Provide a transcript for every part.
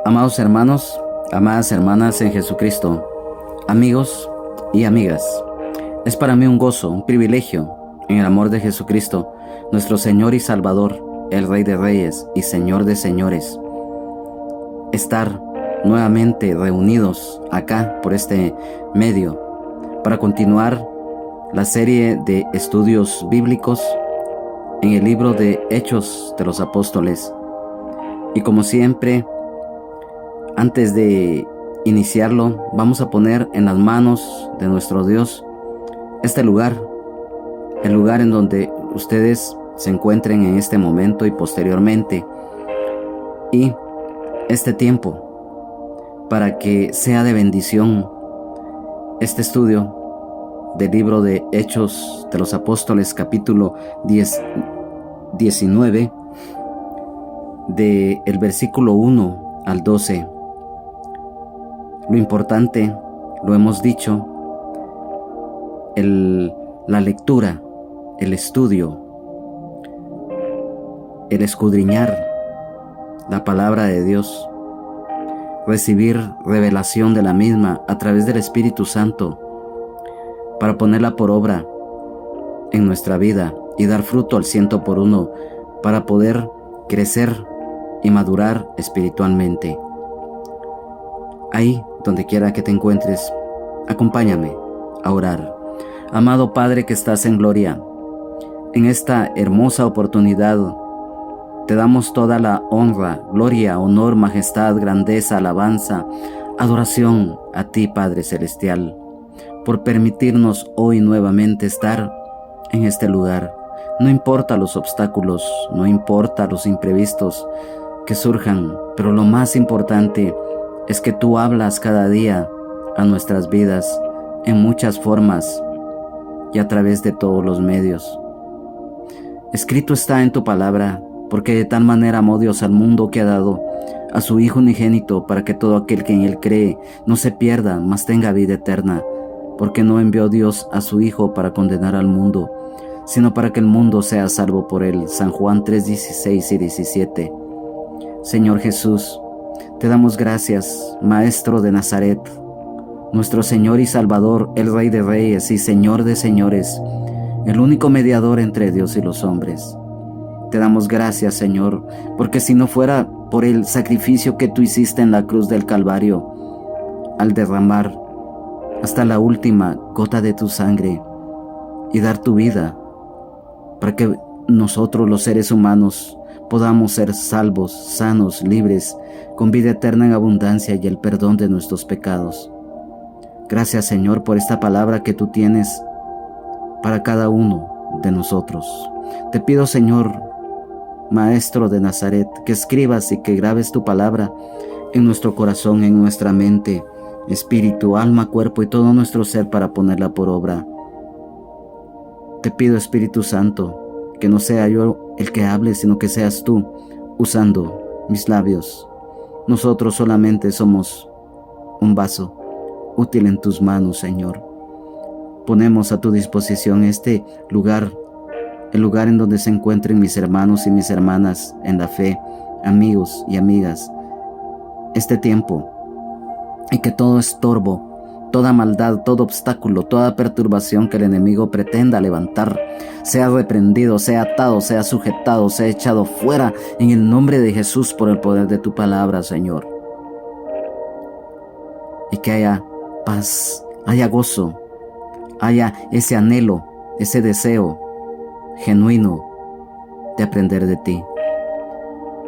Amados hermanos, amadas hermanas en Jesucristo, amigos y amigas, es para mí un gozo, un privilegio, en el amor de Jesucristo, nuestro Señor y Salvador, el Rey de Reyes y Señor de Señores, estar nuevamente reunidos acá por este medio para continuar la serie de estudios bíblicos en el libro de Hechos de los Apóstoles. Y como siempre, antes de iniciarlo, vamos a poner en las manos de nuestro Dios este lugar, el lugar en donde ustedes se encuentren en este momento y posteriormente, y este tiempo para que sea de bendición este estudio del libro de Hechos de los Apóstoles, capítulo 19, del versículo 1 al 12. Lo importante, lo hemos dicho, la lectura, el estudio, el escudriñar la palabra de Dios, recibir revelación de la misma a través del Espíritu Santo para ponerla por obra en nuestra vida y dar fruto al 100 por 1 para poder crecer y madurar espiritualmente. Ahí, donde quiera que te encuentres, acompáñame a orar. Amado Padre que estás en gloria, en esta hermosa oportunidad te damos toda la honra, gloria, honor, majestad, grandeza, alabanza, adoración a ti, Padre Celestial, por permitirnos hoy nuevamente estar en este lugar. No importa los obstáculos, no importa los imprevistos que surjan, pero lo más importante es que tú hablas cada día a nuestras vidas en muchas formas y a través de todos los medios. Escrito está en tu palabra, porque de tal manera amó Dios al mundo que ha dado a su Hijo unigénito, para que todo aquel que en él cree no se pierda, mas tenga vida eterna. Porque no envió Dios a su Hijo para condenar al mundo, sino para que el mundo sea salvo por él. San Juan 3:16 y 17. Señor Jesús, te damos gracias, Maestro de Nazaret, nuestro Señor y Salvador, el Rey de Reyes y Señor de Señores, el único mediador entre Dios y los hombres. Te damos gracias, Señor, porque si no fuera por el sacrificio que tú hiciste en la cruz del Calvario, al derramar hasta la última gota de tu sangre y dar tu vida para que nosotros, los seres humanos, podamos ser salvos, sanos, libres, con vida eterna en abundancia y el perdón de nuestros pecados. Gracias, Señor, por esta palabra que tú tienes para cada uno de nosotros. Te pido, Señor, Maestro de Nazaret, que escribas y que grabes tu palabra en nuestro corazón, en nuestra mente, espíritu, alma, cuerpo y todo nuestro ser para ponerla por obra. Te pido, Espíritu Santo, que no sea yo el que hable, sino que seas tú usando mis labios. Nosotros solamente somos un vaso útil en tus manos, Señor. Ponemos a tu disposición este lugar, el lugar en donde se encuentren mis hermanos y mis hermanas en la fe, amigos y amigas, este tiempo, y que todo estorbo, toda maldad, todo obstáculo, toda perturbación que el enemigo pretenda levantar, sea reprendido, sea atado, sea sujetado, sea echado fuera en el nombre de Jesús por el poder de tu palabra, Señor. Y que haya paz, haya gozo, haya ese anhelo, ese deseo genuino de aprender de ti.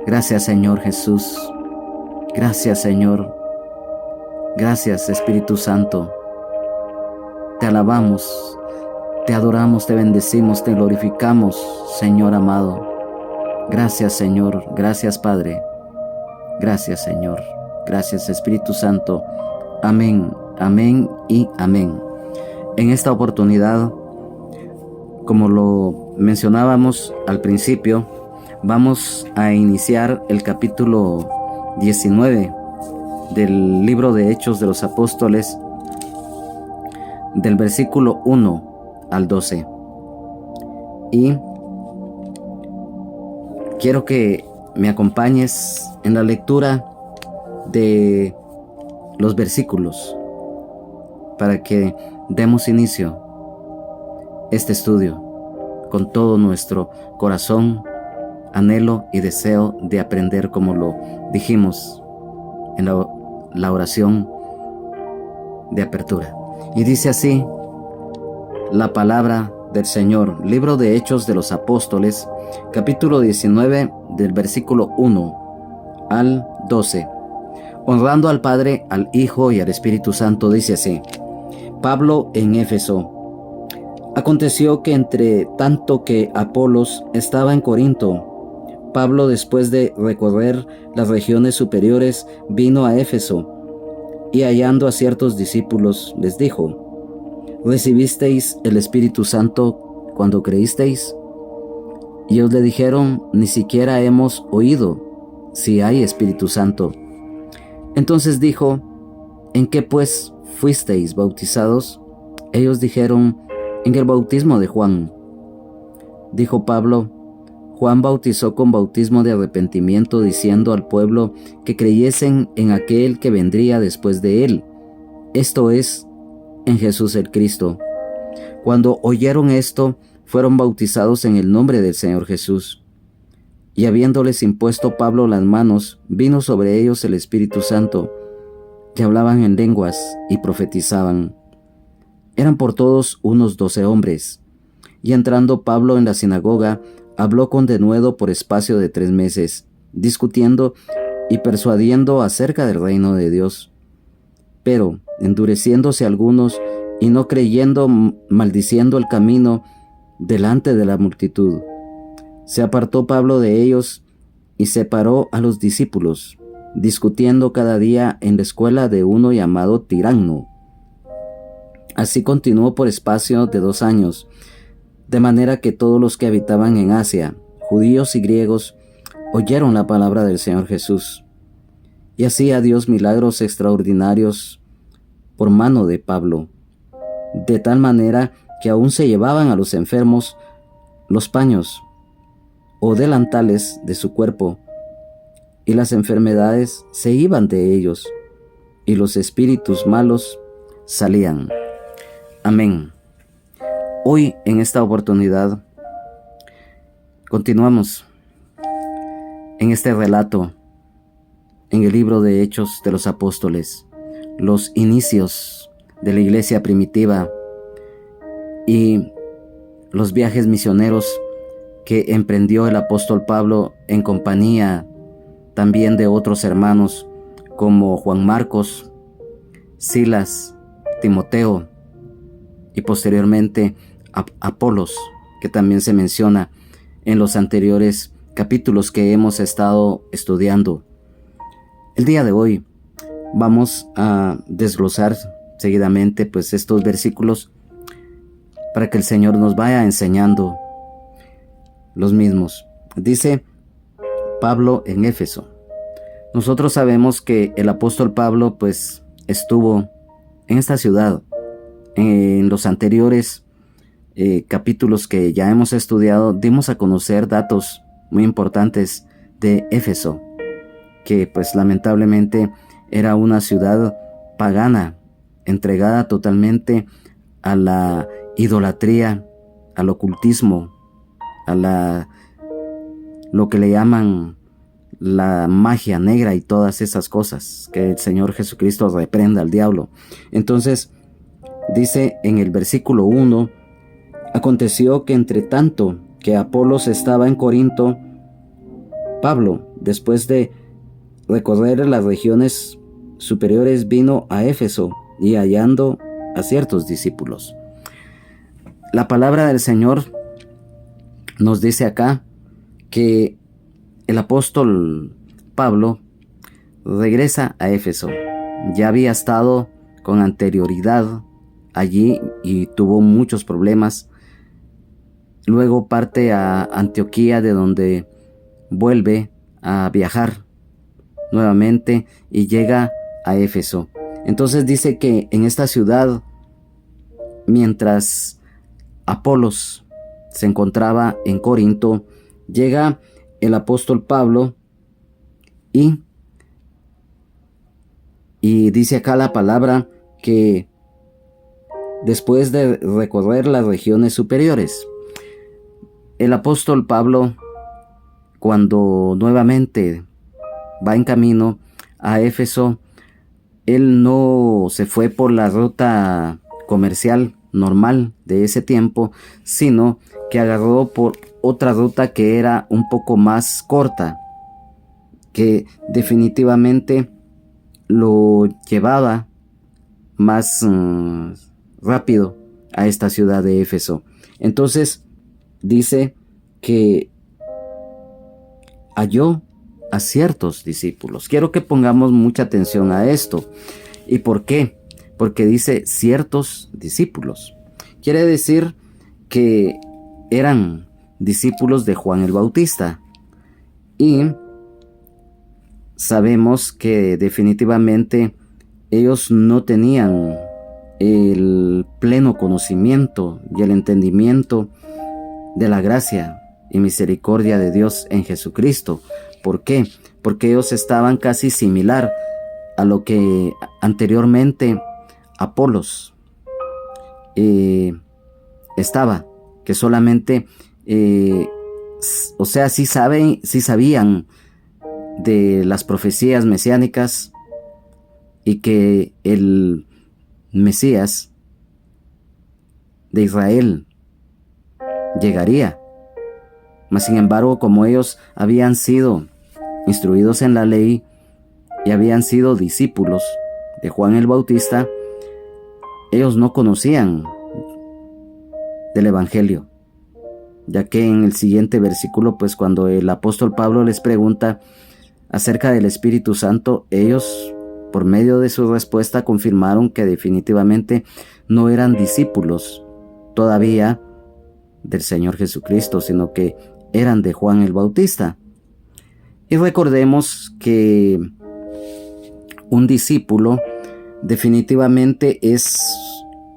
Gracias, Señor Jesús. Gracias, Señor. Gracias, Espíritu Santo. Te alabamos, te adoramos, te bendecimos, te glorificamos, Señor amado. Gracias, Señor. Gracias, Padre. Gracias, Señor. Gracias, Espíritu Santo. Amén, amén y amén. En esta oportunidad, como lo mencionábamos al principio, vamos a iniciar el capítulo 19 del libro de Hechos de los Apóstoles, del versículo 1 al 12. Y quiero que me acompañes en la lectura de los versículos para que demos inicio a este estudio con todo nuestro corazón, anhelo y deseo de aprender, como lo dijimos en la oración de apertura. Y dice así la palabra del Señor, libro de Hechos de los Apóstoles, capítulo 19, del versículo 1 al 12. Honrando al Padre, al Hijo y al Espíritu Santo, dice así: Pablo en Éfeso. Aconteció que entre tanto que Apolos estaba en Corinto, Pablo, después de recorrer las regiones superiores, vino a Éfeso, y hallando a ciertos discípulos, les dijo: ¿Recibisteis el Espíritu Santo cuando creísteis? Y ellos le dijeron: ni siquiera hemos oído si hay Espíritu Santo. Entonces dijo: ¿en qué pues fuisteis bautizados? Ellos dijeron: en el bautismo de Juan. Dijo Pablo: Juan bautizó con bautismo de arrepentimiento, diciendo al pueblo que creyesen en aquel que vendría después de él, esto es, en Jesús el Cristo. Cuando oyeron esto, fueron bautizados en el nombre del Señor Jesús. Y habiéndoles impuesto Pablo las manos, vino sobre ellos el Espíritu Santo, que hablaban en lenguas y profetizaban. Eran por todos unos 12 hombres. Y entrando Pablo en la sinagoga, habló con denuedo por espacio de 3 meses, discutiendo y persuadiendo acerca del reino de Dios. Pero, endureciéndose algunos y no creyendo, maldiciendo el camino delante de la multitud, se apartó Pablo de ellos y separó a los discípulos, discutiendo cada día en la escuela de uno llamado Tiranno. Así continuó por espacio de 2 años, de manera que todos los que habitaban en Asia, judíos y griegos, oyeron la palabra del Señor Jesús. Y hacía Dios milagros extraordinarios por mano de Pablo, de tal manera que aún se llevaban a los enfermos los paños o delantales de su cuerpo, y las enfermedades se iban de ellos, y los espíritus malos salían. Amén. Hoy, en esta oportunidad, continuamos en este relato en el libro de Hechos de los Apóstoles, los inicios de la iglesia primitiva y los viajes misioneros que emprendió el apóstol Pablo en compañía también de otros hermanos como Juan Marcos, Silas, Timoteo y posteriormente Apolos, que también se menciona en los anteriores capítulos que hemos estado estudiando. El día de hoy vamos a desglosar seguidamente pues estos versículos para que el Señor nos vaya enseñando los mismos. Dice Pablo en Éfeso. Nosotros sabemos que el apóstol Pablo pues estuvo en esta ciudad. En los anteriores capítulos que ya hemos estudiado, dimos a conocer datos muy importantes de Éfeso, que pues lamentablemente era una ciudad pagana, entregada totalmente a la idolatría, al ocultismo, a lo que le llaman la magia negra y todas esas cosas. Que el Señor Jesucristo reprenda al diablo. Entonces dice en el versículo 1: aconteció que entre tanto que Apolos estaba en Corinto, Pablo, después de recorrer las regiones superiores, vino a Éfeso, y hallando a ciertos discípulos. La palabra del Señor nos dice acá que el apóstol Pablo regresa a Éfeso. Ya había estado con anterioridad allí y tuvo muchos problemas. Luego parte a Antioquía, de donde vuelve a viajar nuevamente y llega a Éfeso. Entonces dice que en esta ciudad, mientras Apolos se encontraba en Corinto, llega el apóstol Pablo y Y dice acá la palabra que después de recorrer las regiones superiores, el apóstol Pablo, cuando nuevamente va en camino a Éfeso, él no se fue por la ruta comercial normal de ese tiempo, sino que agarró por otra ruta que era un poco más corta, que definitivamente lo llevaba más rápido a esta ciudad de Éfeso. Entonces dice que halló a ciertos discípulos. Quiero que pongamos mucha atención a esto. ¿Y por qué? Porque dice ciertos discípulos. Quiere decir que eran discípulos de Juan el Bautista. Y sabemos que definitivamente ellos no tenían el pleno conocimiento y el entendimiento de la gracia y misericordia de Dios en Jesucristo. ¿Por qué? Porque ellos estaban casi similar a lo que anteriormente Apolos estaba, que solamente, sí sabían de las profecías mesiánicas y que el Mesías de Israel llegaría. Mas sin embargo, como ellos habían sido instruidos en la ley y habían sido discípulos de Juan el Bautista, ellos no conocían del Evangelio, ya que en el siguiente versículo, pues cuando el apóstol Pablo les pregunta acerca del Espíritu Santo, ellos, por medio de su respuesta, confirmaron que definitivamente no eran discípulos todavía del Señor Jesucristo, sino que eran de Juan el Bautista. Y recordemos que un discípulo definitivamente es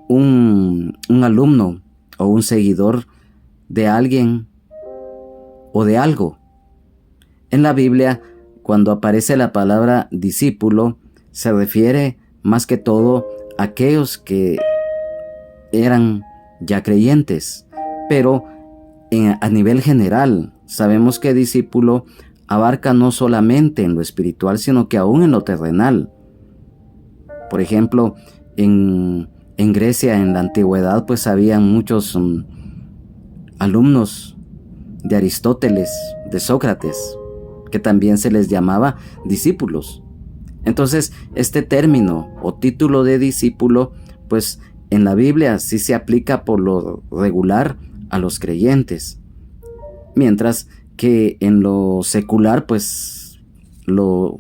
un alumno o un seguidor de alguien o de algo. En la Biblia, cuando aparece la palabra discípulo, se refiere más que todo a aquellos que eran ya creyentes, pero a nivel general sabemos que discípulo abarca no solamente en lo espiritual, sino que aún en lo terrenal. Por ejemplo, en Grecia, en la antigüedad, pues habían muchos alumnos de Aristóteles, de Sócrates, que también se les llamaba discípulos. Entonces, este término o título de discípulo, pues en la Biblia sí se aplica por lo regular a los creyentes, mientras que en lo secular, pues lo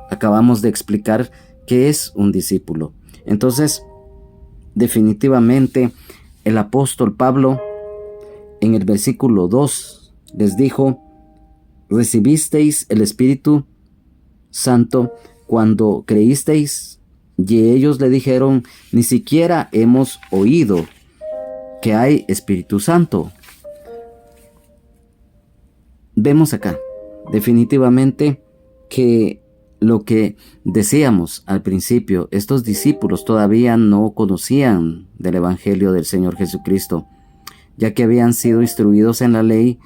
acabamos de explicar qué es un discípulo. Entonces, definitivamente, el apóstol Pablo en el versículo 2 les dijo: recibisteis el Espíritu Santo cuando creísteis. Y ellos le dijeron: ni siquiera hemos oído que hay Espíritu Santo. Vemos acá definitivamente que lo que decíamos al principio, estos discípulos todavía no conocían del Evangelio del Señor Jesucristo, ya que habían sido instruidos en la ley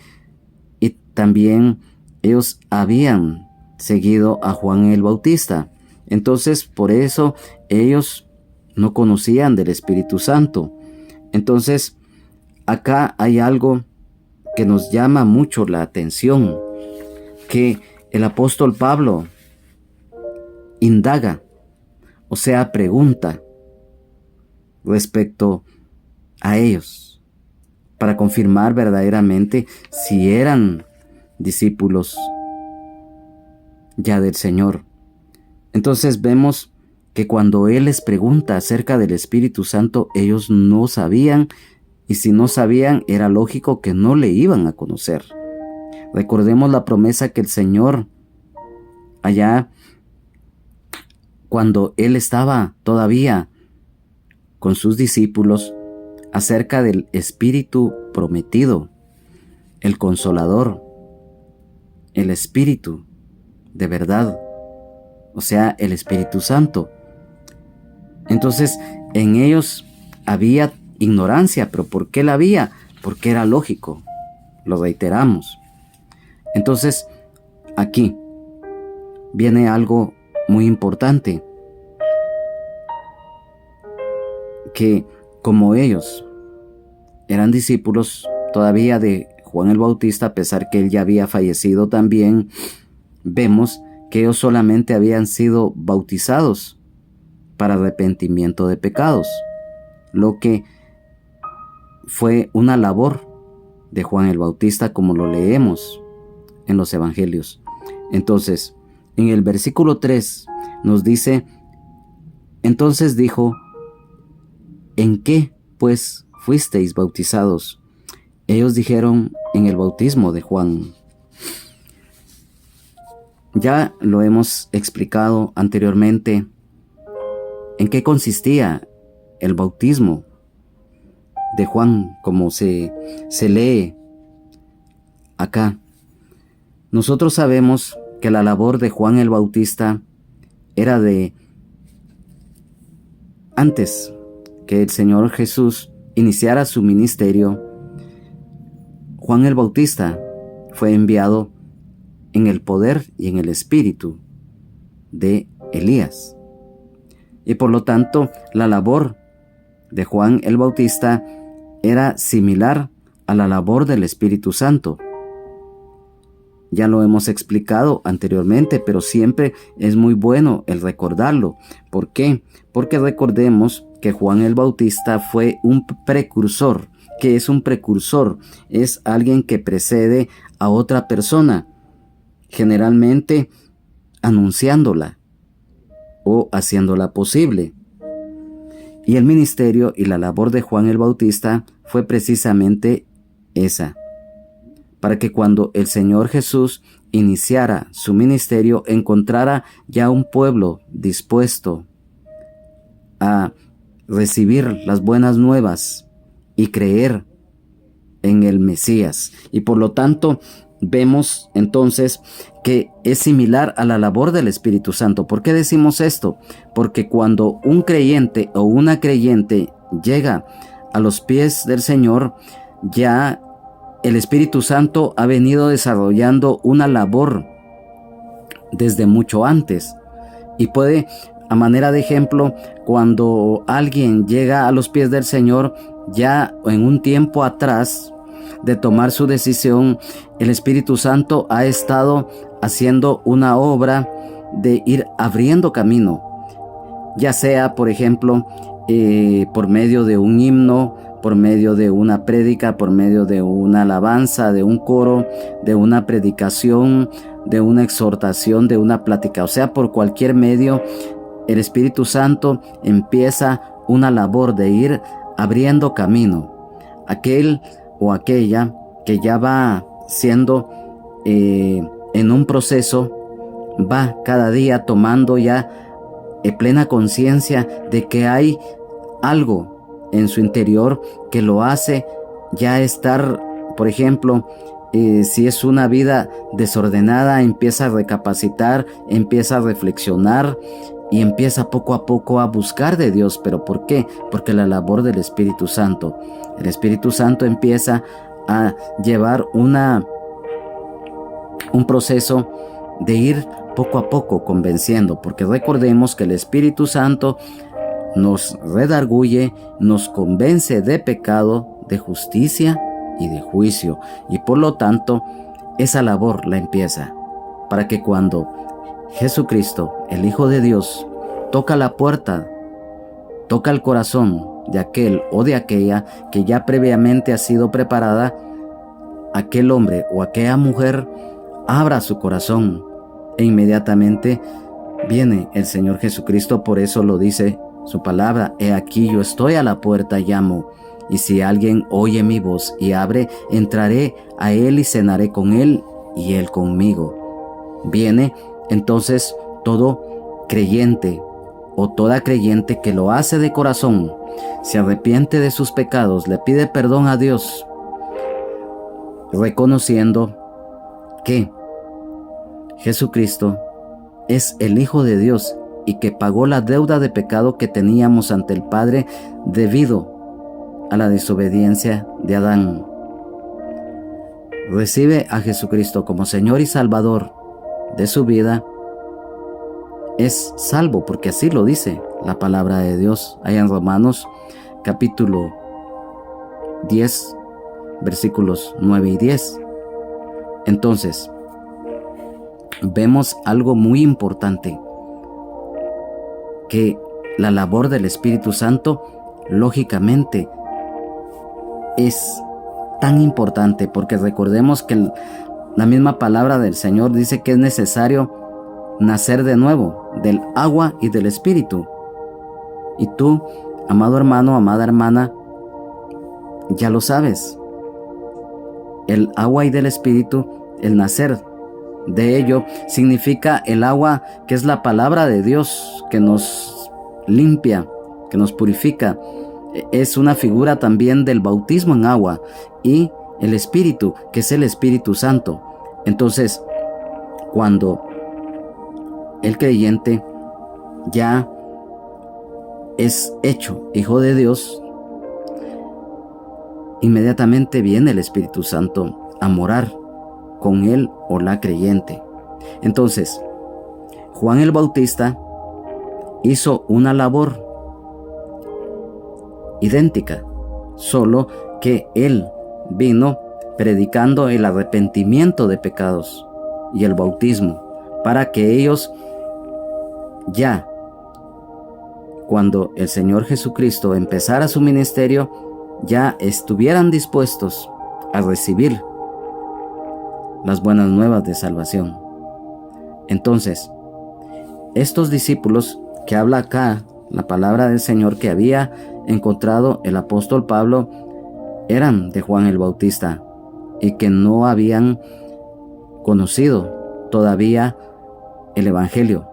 y también ellos habían seguido a Juan el Bautista. Entonces, por eso ellos no conocían del Espíritu Santo. Entonces, acá hay algo que nos llama mucho la atención, que el apóstol Pablo indaga, o sea, pregunta respecto a ellos, para confirmar verdaderamente si eran discípulos ya del Señor. Entonces vemos que cuando Él les pregunta acerca del Espíritu Santo, ellos no sabían, y si no sabían, era lógico que no le iban a conocer. Recordemos la promesa que el Señor, allá cuando Él estaba todavía con sus discípulos, acerca del Espíritu prometido, el Consolador, el Espíritu de verdad, o sea, el Espíritu Santo. Entonces, en ellos había ignorancia, pero ¿por qué la había? Porque era lógico, lo reiteramos. Entonces, aquí viene algo muy importante, que como ellos eran discípulos todavía de Juan el Bautista, a pesar que él ya había fallecido también, vemos que ellos solamente habían sido bautizados para arrepentimiento de pecados, lo que fue una labor de Juan el Bautista, como lo leemos en los evangelios. Entonces, en el versículo 3 nos dice: entonces dijo, ¿en qué pues fuisteis bautizados? Ellos dijeron: en el bautismo de Juan. Ya lo hemos explicado anteriormente en qué consistía el bautismo de Juan, como se lee acá. Nosotros sabemos que la labor de Juan el Bautista era de antes que el Señor Jesús iniciara su ministerio. Juan el Bautista fue enviado en el poder y en el espíritu de Elías. Y por lo tanto, la labor de Juan el Bautista era similar a la labor del Espíritu Santo. Ya lo hemos explicado anteriormente, pero siempre es muy bueno el recordarlo. ¿Por qué? Porque recordemos que Juan el Bautista fue un precursor. ¿Qué es un precursor? Es alguien que precede a otra persona, generalmente anunciándola o haciéndola posible. Y el ministerio y la labor de Juan el Bautista fue precisamente esa, para que cuando el Señor Jesús iniciara su ministerio, encontrara ya un pueblo dispuesto a recibir las buenas nuevas y creer en el Mesías. Y por lo tanto, vemos entonces que es similar a la labor del Espíritu Santo. ¿Por qué decimos esto? Porque cuando un creyente o una creyente llega a los pies del Señor, ya el Espíritu Santo ha venido desarrollando una labor desde mucho antes. Y puede, a manera de ejemplo, cuando alguien llega a los pies del Señor, ya en un tiempo atrás de tomar su decisión, el Espíritu Santo ha estado haciendo una obra de ir abriendo camino, ya sea, por ejemplo, por medio de un himno, por medio de una prédica, por medio de una alabanza, de un coro, de una predicación, de una exhortación, de una plática. O sea, por cualquier medio, el Espíritu Santo empieza una labor de ir abriendo camino. Aquel o aquella que ya va siendo en un proceso, va cada día tomando ya plena conciencia de que hay algo en su interior que lo hace ya estar, por ejemplo, si es una vida desordenada, empieza a recapacitar, empieza a reflexionar y empieza poco a poco a buscar de Dios. ¿Pero por qué? Porque la labor del Espíritu Santo. El Espíritu Santo empieza a llevar un proceso de ir poco a poco convenciendo, porque recordemos que el Espíritu Santo nos redarguye, nos convence de pecado, de justicia y de juicio. Y por lo tanto, esa labor la empieza para que cuando Jesucristo, el Hijo de Dios, toca la puerta, toca el corazón de aquel o de aquella que ya previamente ha sido preparada, aquel hombre o aquella mujer abra su corazón e inmediatamente viene el Señor Jesucristo. Por eso lo dice su palabra: he aquí yo estoy a la puerta y llamo, y si alguien oye mi voz y abre, entraré a él y cenaré con él y él conmigo. Viene entonces todo creyente o toda creyente que lo hace de corazón, se arrepiente de sus pecados, le pide perdón a Dios, reconociendo que Jesucristo es el Hijo de Dios y que pagó la deuda de pecado que teníamos ante el Padre debido a la desobediencia de Adán. Recibe a Jesucristo como Señor y Salvador de su vida, es salvo, porque así lo dice la palabra de Dios allá en Romanos capítulo 10, versículos 9 y 10. Entonces, vemos algo muy importante, que la labor del Espíritu Santo, lógicamente, es tan importante, porque recordemos que la misma palabra del Señor dice que es necesario nacer de nuevo, del agua y del Espíritu. Y tú, amado hermano, amada hermana, ya lo sabes. El agua y del Espíritu, el nacer de ello, significa el agua, que es la palabra de Dios, que nos limpia, que nos purifica. Es una figura también del bautismo en agua, y el Espíritu, que es el Espíritu Santo. Entonces, cuando el creyente ya es hecho hijo de Dios, inmediatamente viene el Espíritu Santo a morar con él o la creyente. Entonces, Juan el Bautista hizo una labor idéntica, solo que él vino predicando el arrepentimiento de pecados y el bautismo, para que ellos ya, cuando el Señor Jesucristo empezara su ministerio, ya estuvieran dispuestos a recibir las buenas nuevas de salvación. Entonces, estos discípulos que habla acá la palabra del Señor, que había encontrado el apóstol Pablo, eran de Juan el Bautista y que no habían conocido todavía el Evangelio,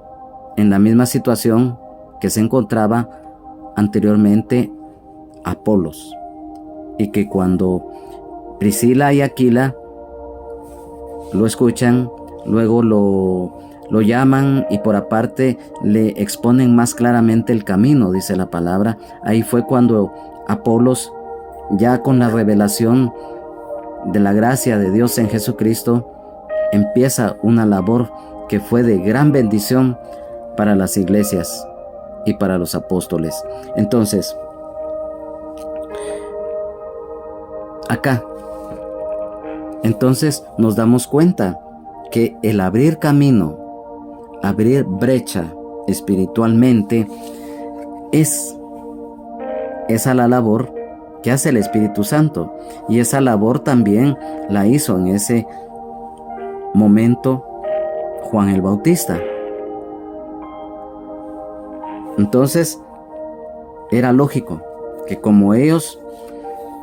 en la misma situación que se encontraba anteriormente Apolos, y que cuando Priscila y Aquila lo escuchan, luego lo llaman y por aparte le exponen más claramente el camino, dice la palabra. Ahí fue cuando Apolos, ya con la revelación de la gracia de Dios en Jesucristo, empieza una labor que fue de gran bendición para las iglesias y para los apóstoles. Entonces, acá, entonces nos damos cuenta que el abrir camino, abrir brecha espiritualmente, es esa la labor que hace el Espíritu Santo, y esa labor también la hizo en ese momento Juan el Bautista. Entonces era lógico que, como ellos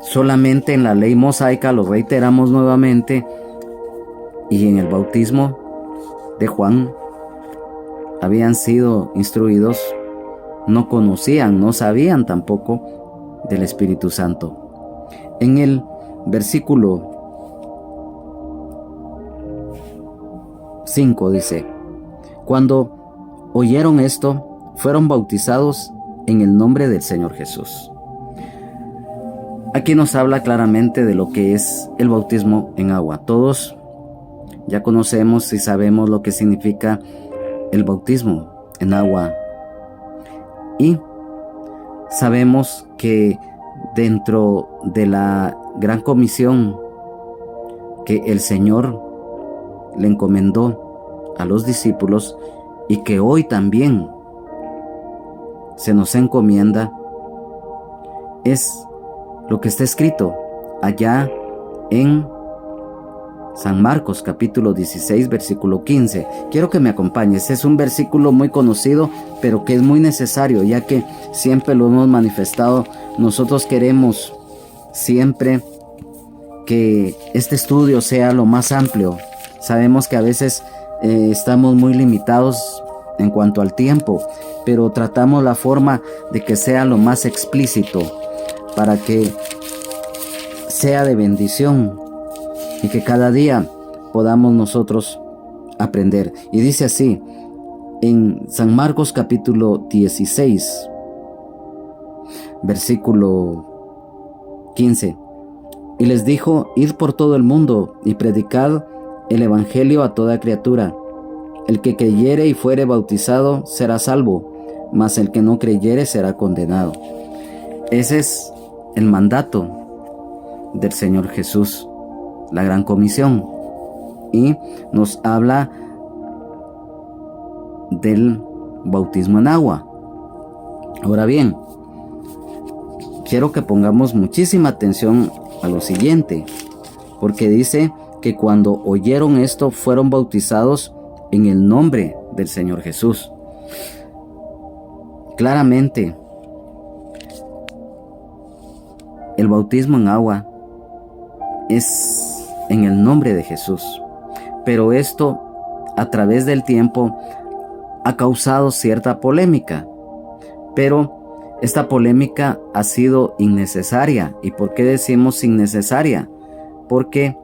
solamente en la ley mosaica, lo reiteramos nuevamente, y en el bautismo de Juan habían sido instruidos, no conocían, no sabían tampoco del Espíritu Santo. En el versículo 5 dice: cuando oyeron esto, fueron bautizados en el nombre del Señor Jesús. Aquí nos habla claramente de lo que es el bautismo en agua. Todos ya conocemos y sabemos lo que significa el bautismo en agua, y sabemos que dentro de la gran comisión que el Señor le encomendó a los discípulos, y que hoy también se nos encomienda, es lo que está escrito allá en San Marcos capítulo 16 versículo 15. Quiero que me acompañes. Es un versículo muy conocido, pero que es muy necesario, ya que siempre lo hemos manifestado. Nosotros queremos siempre que este estudio sea lo más amplio. Sabemos que a veces estamos muy limitados en cuanto al tiempo, pero tratamos la forma de que sea lo más explícito, para que sea de bendición y que cada día podamos nosotros aprender. Y dice así En San Marcos capítulo 16, versículo 15, y les dijo: id por todo el mundo y predicad el evangelio a toda criatura. El que creyere y fuere bautizado será salvo, mas el que no creyere será condenado. Ese es el mandato del Señor Jesús, la gran comisión, y nos habla del bautismo en agua. Ahora bien, quiero que pongamos muchísima atención a lo siguiente, porque dice que cuando oyeron esto fueron bautizados en el nombre del Señor Jesús. Claramente, el bautismo en agua es en el nombre de Jesús, pero esto a través del tiempo ha causado cierta polémica, pero esta polémica ha sido innecesaria. ¿Y por qué decimos innecesaria? Porque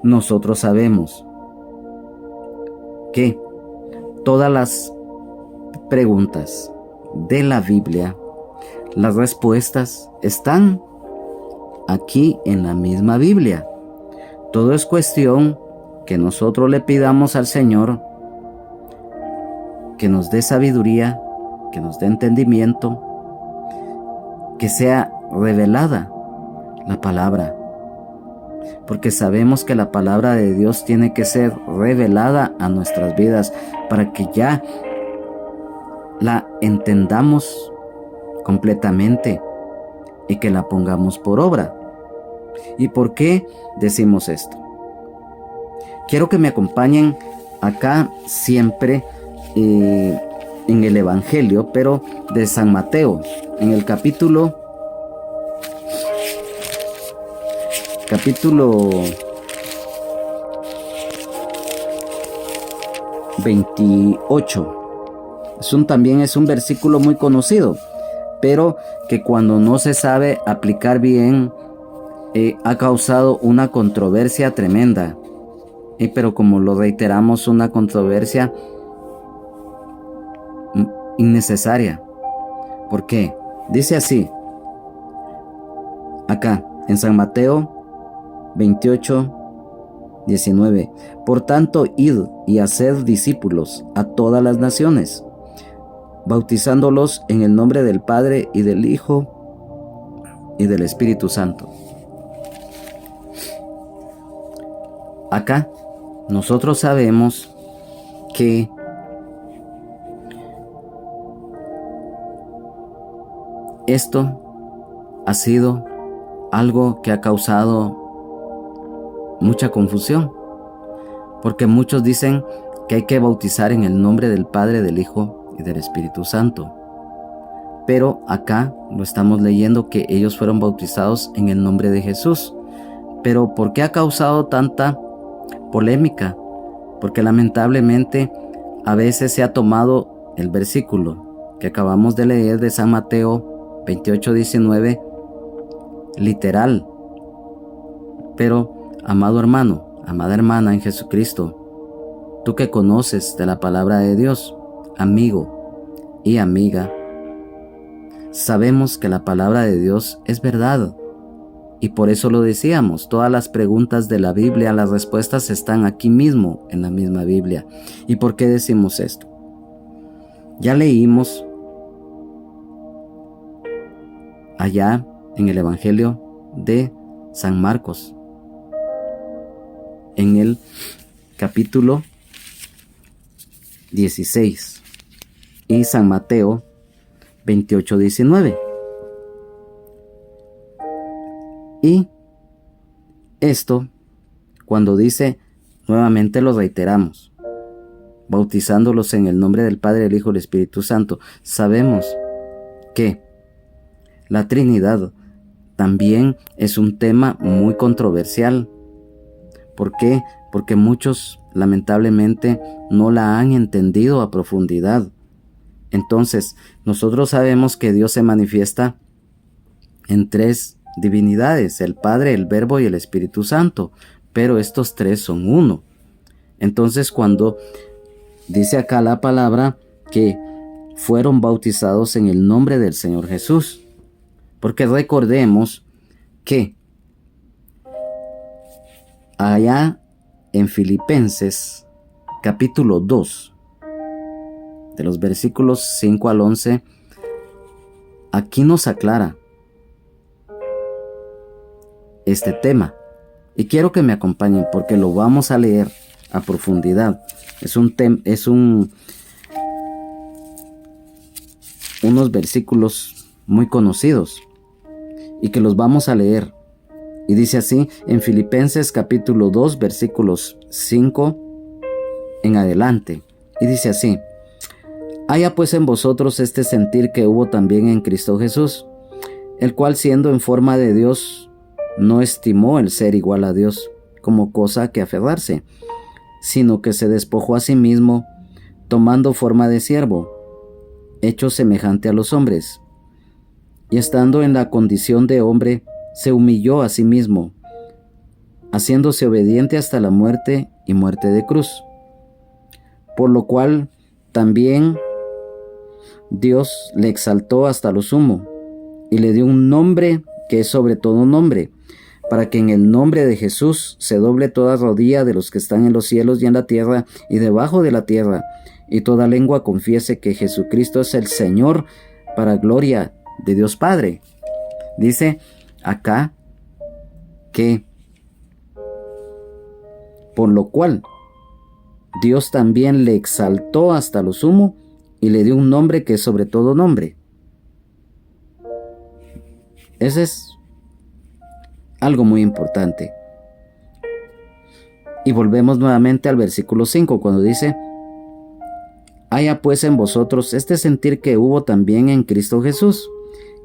nosotros sabemos que todas las preguntas de la Biblia, las respuestas están aquí en la misma Biblia. Todo es cuestión que nosotros le pidamos al Señor que nos dé sabiduría, que nos dé entendimiento, que sea revelada la palabra, porque sabemos que la palabra de Dios tiene que ser revelada a nuestras vidas para que ya la entendamos completamente y que la pongamos por obra. ¿Y por qué decimos esto? Quiero que me acompañen acá siempre en el Evangelio, pero de San Mateo, en el capítulo 28. También es un versículo muy conocido, pero que cuando no se sabe aplicar bien, ha causado una controversia tremenda. Pero como lo reiteramos, una controversia innecesaria. ¿Por qué? Dice así, acá en San Mateo 28, 19. Por tanto, id y haced discípulos a todas las naciones, bautizándolos en el nombre del Padre y del Hijo y del Espíritu Santo. Acá nosotros sabemos que esto ha sido algo que ha causado mucha confusión, porque muchos dicen que hay que bautizar en el nombre del Padre, del Hijo y del Espíritu Santo. Pero acá lo estamos leyendo que ellos fueron bautizados en el nombre de Jesús. Pero ¿por qué ha causado tanta polémica? Porque lamentablemente a veces se ha tomado el versículo que acabamos de leer de San Mateo 28:19 literal. Pero, amado hermano, amada hermana en Jesucristo, tú que conoces de la palabra de Dios, amigo y amiga, sabemos que la palabra de Dios es verdad. Y por eso lo decíamos, todas las preguntas de la Biblia, las respuestas están aquí mismo, en la misma Biblia. ¿Y por qué decimos esto? Ya leímos allá en el Evangelio de San Marcos, en el capítulo 16, y San Mateo 28:19. Y esto, cuando dice, nuevamente lo reiteramos, bautizándolos en el nombre del Padre, del Hijo y del Espíritu Santo, sabemos que la Trinidad también es un tema muy controversial. ¿Por qué? Porque muchos lamentablemente no la han entendido a profundidad. Entonces, nosotros sabemos que Dios se manifiesta en tres divinidades: el Padre, el Verbo y el Espíritu Santo, pero estos tres son uno. Entonces, cuando dice acá la palabra que fueron bautizados en el nombre del Señor Jesús. Porque recordemos que allá en Filipenses capítulo 2, de los versículos 5 al 11, aquí nos aclara este tema. Y quiero que me acompañen porque lo vamos a leer a profundidad. Unos versículos muy conocidos y que los vamos a leer. Y dice así en Filipenses capítulo 2 versículos 5 en adelante. Y dice así: haya pues en vosotros este sentir que hubo también en Cristo Jesús, el cual siendo en forma de Dios, no estimó el ser igual a Dios como cosa a que aferrarse, sino que se despojó a sí mismo, tomando forma de siervo, hecho semejante a los hombres, y estando en la condición de hombre, se humilló a sí mismo, haciéndose obediente hasta la muerte y muerte de cruz. Por lo cual también Dios le exaltó hasta lo sumo, y le dio un nombre que es sobre todo nombre, para que en el nombre de Jesús se doble toda rodilla de los que están en los cielos y en la tierra y debajo de la tierra, y toda lengua confiese que Jesucristo es el Señor, para gloria de Dios Padre. Dice acá que por lo cual Dios también le exaltó hasta lo sumo y le dio un nombre que es sobre todo nombre. Ese es algo muy importante. Y volvemos nuevamente al versículo 5 cuando dice: haya pues en vosotros este sentir que hubo también en Cristo Jesús,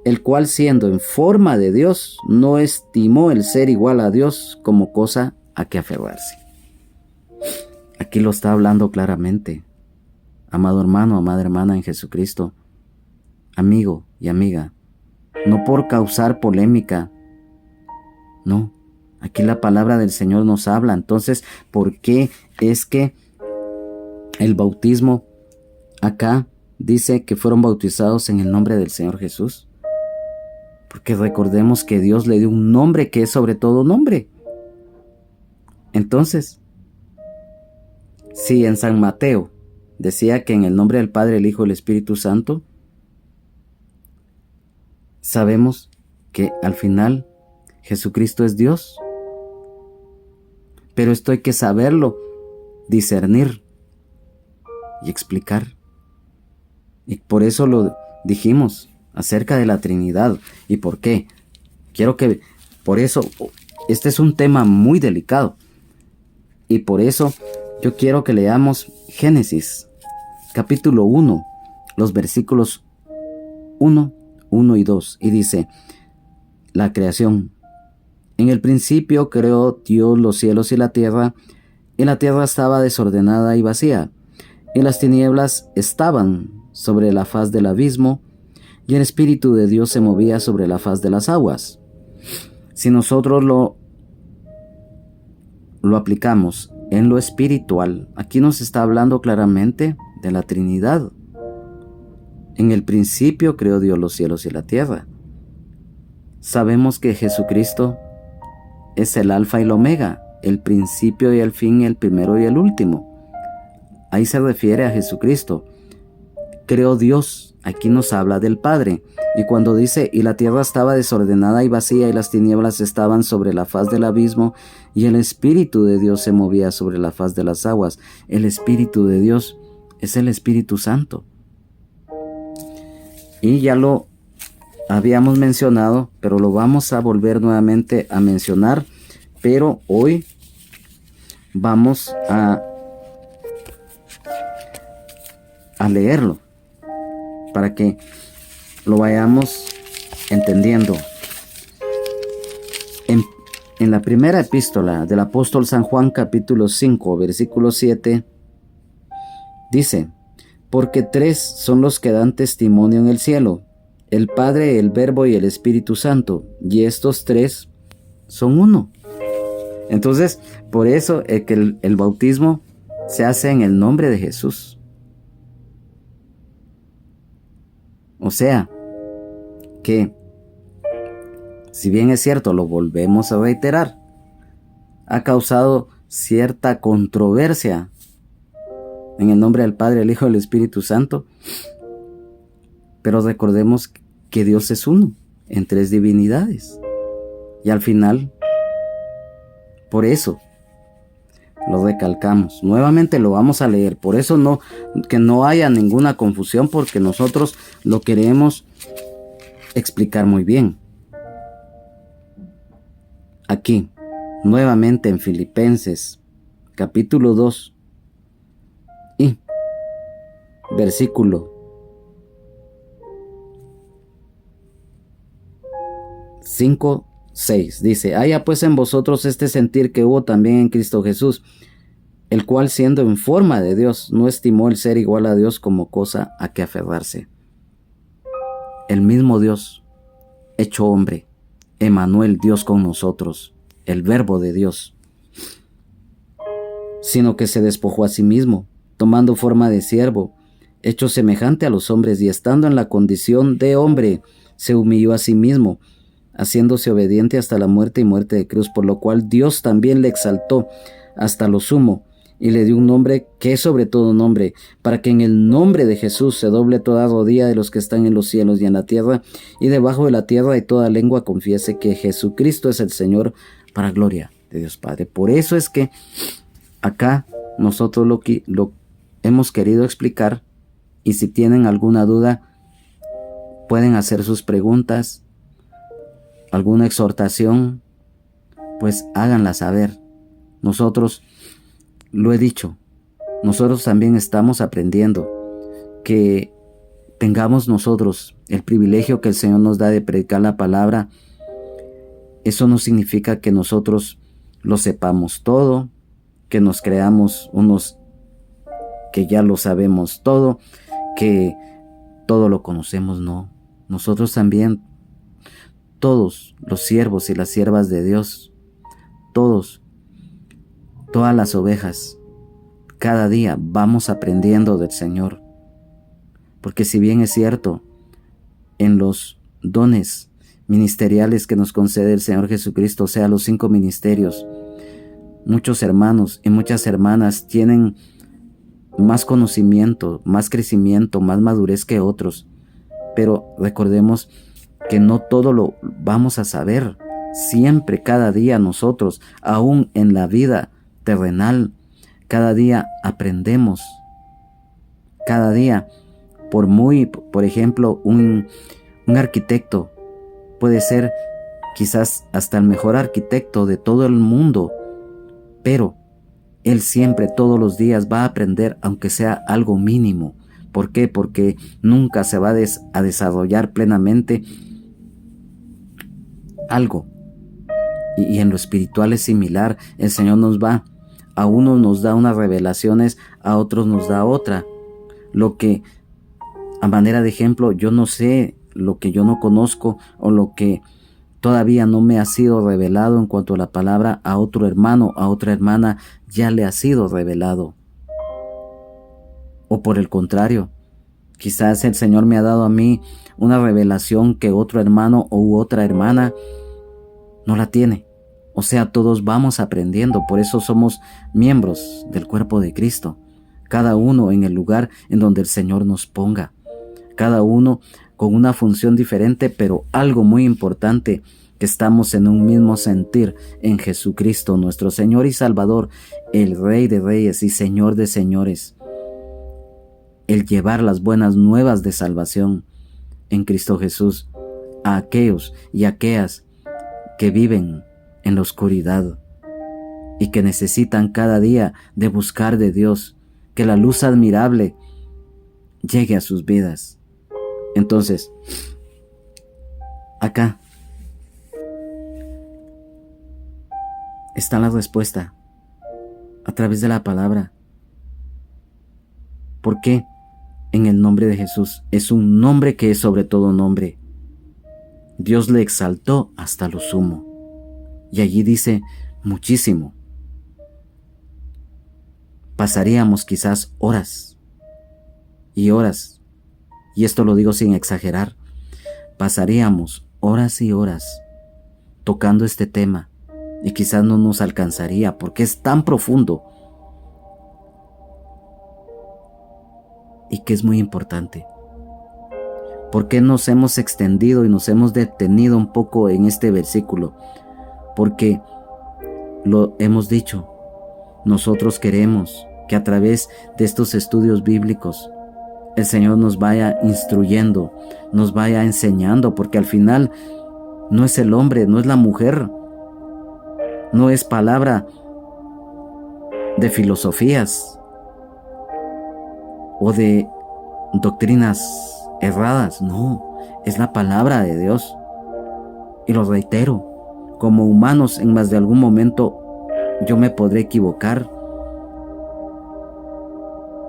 el cual siendo en forma de Dios, no estimó el ser igual a Dios como cosa a que aferrarse. Aquí lo está hablando claramente. Amado hermano, amada hermana en Jesucristo, amigo y amiga, no por causar polémica, no, aquí la palabra del Señor nos habla. Entonces, ¿por qué es que el bautismo acá dice que fueron bautizados en el nombre del Señor Jesús? Porque recordemos que Dios le dio un nombre que es sobre todo nombre. Entonces, si en San Mateo decía que en el nombre del Padre, el Hijo y el Espíritu Santo, sabemos que al final Jesucristo es Dios. Pero esto hay que saberlo, discernir y explicar. Y por eso lo dijimos acerca de la Trinidad. ¿Y por qué? Por eso, este es un tema muy delicado. Y por eso yo quiero que leamos Génesis, capítulo 1, los versículos 1 y 2. Y dice, la creación. En el principio creó Dios los cielos y la tierra estaba desordenada y vacía, y las tinieblas estaban sobre la faz del abismo, y el Espíritu de Dios se movía sobre la faz de las aguas. Si nosotros lo aplicamos en lo espiritual, aquí nos está hablando claramente de la Trinidad. En el principio creó Dios los cielos y la tierra. Sabemos que Jesucristo es el alfa y el omega, el principio y el fin, el primero y el último. Ahí se refiere a Jesucristo. Creó Dios, aquí nos habla del Padre. Y cuando dice, y la tierra estaba desordenada y vacía, y las tinieblas estaban sobre la faz del abismo, y el Espíritu de Dios se movía sobre la faz de las aguas. El Espíritu de Dios es el Espíritu Santo. Y ya lo habíamos mencionado, pero lo vamos a volver nuevamente a mencionar. Pero hoy vamos a leerlo para que lo vayamos entendiendo. En la primera epístola del apóstol San Juan, capítulo 5, versículo 7, dice: porque 3 son los que dan testimonio en el cielo, el Padre, el Verbo y el Espíritu Santo, y estos 3 son uno. Entonces, por eso es que el bautismo se hace en el nombre de Jesús. O sea, que si bien es cierto, lo volvemos a reiterar, ha causado cierta controversia en el nombre del Padre, el Hijo y el Espíritu Santo, pero recordemos que Dios es uno en tres divinidades. Y al final, por eso lo recalcamos. Nuevamente lo vamos a leer. Por eso que no haya ninguna confusión, porque nosotros lo queremos explicar muy bien. Aquí, nuevamente en Filipenses, capítulo 2 y versículo 5, 6, dice: haya pues en vosotros este sentir que hubo también en Cristo Jesús, el cual siendo en forma de Dios, no estimó el ser igual a Dios como cosa a que aferrarse. El mismo Dios, hecho hombre, Emmanuel, Dios con nosotros, el Verbo de Dios, sino que se despojó a sí mismo, tomando forma de siervo, hecho semejante a los hombres, y estando en la condición de hombre, se humilló a sí mismo, haciéndose obediente hasta la muerte y muerte de cruz, por lo cual Dios también le exaltó hasta lo sumo, y le dio un nombre que es sobre todo nombre, para que en el nombre de Jesús se doble toda rodilla de los que están en los cielos y en la tierra y debajo de la tierra, y toda lengua confiese que Jesucristo es el Señor, para gloria de Dios Padre. Por eso es que acá nosotros lo hemos querido explicar, y si tienen alguna duda pueden hacer sus preguntas, alguna exhortación, pues háganla saber. Nosotros, lo he dicho, nosotros también estamos aprendiendo. Que tengamos nosotros el privilegio que el Señor nos da de predicar la palabra, eso no significa que nosotros lo sepamos todo, que nos creamos unos que ya lo sabemos todo, que todo lo conocemos. No, nosotros también, todos los siervos y las siervas de Dios, todas las ovejas, cada día vamos aprendiendo del Señor. Porque si bien es cierto, en los dones ministeriales que nos concede el Señor Jesucristo, o sea, los 5 ministerios, muchos hermanos y muchas hermanas tienen más conocimiento, más crecimiento, más madurez que otros. Pero recordemos que no todo lo vamos a saber. Siempre, cada día nosotros, aún en la vida terrenal, cada día aprendemos. Cada día, por ejemplo, un arquitecto puede ser quizás hasta el mejor arquitecto de todo el mundo, pero él siempre, todos los días, va a aprender, aunque sea algo mínimo. ¿Por qué? Porque nunca se va a desarrollar plenamente algo. Y en lo espiritual es similar. El Señor a unos nos da unas revelaciones, a otros nos da otra. Lo que, a manera de ejemplo, yo no sé, lo que yo no conozco o lo que todavía no me ha sido revelado en cuanto a la palabra, a otro hermano, a otra hermana ya le ha sido revelado. O por el contrario, quizás el Señor me ha dado a mí una revelación que otro hermano u otra hermana no la tiene. O sea, todos vamos aprendiendo. Por eso somos miembros del cuerpo de Cristo, cada uno en el lugar en donde el Señor nos ponga, cada uno con una función diferente, pero algo muy importante, que estamos en un mismo sentir en Jesucristo, nuestro Señor y Salvador, el Rey de Reyes y Señor de Señores. El llevar las buenas nuevas de salvación en Cristo Jesús a aquellos y aquellas que viven en la oscuridad y que necesitan cada día de buscar de Dios, que la luz admirable llegue a sus vidas. Entonces, acá está la respuesta a través de la palabra. ¿Por qué? En el nombre de Jesús. Es un nombre que es sobre todo nombre. Dios le exaltó hasta lo sumo. Y allí dice muchísimo. pasaríamos quizás horas y horas, y esto lo digo sin exagerar, pasaríamos horas y horas tocando este tema y quizás no nos alcanzaría porque es tan profundo y que es muy importante. ¿Por qué nos hemos extendido y nos hemos detenido un poco en este versículo? Porque lo hemos dicho, nosotros queremos que a través de estos estudios bíblicos el Señor nos vaya instruyendo, nos vaya enseñando, porque al final no es el hombre, no es la mujer, no es palabra de filosofías o de doctrinas erradas, no, es la palabra de Dios. Y lo reitero, como humanos en más de algún momento yo me podré equivocar,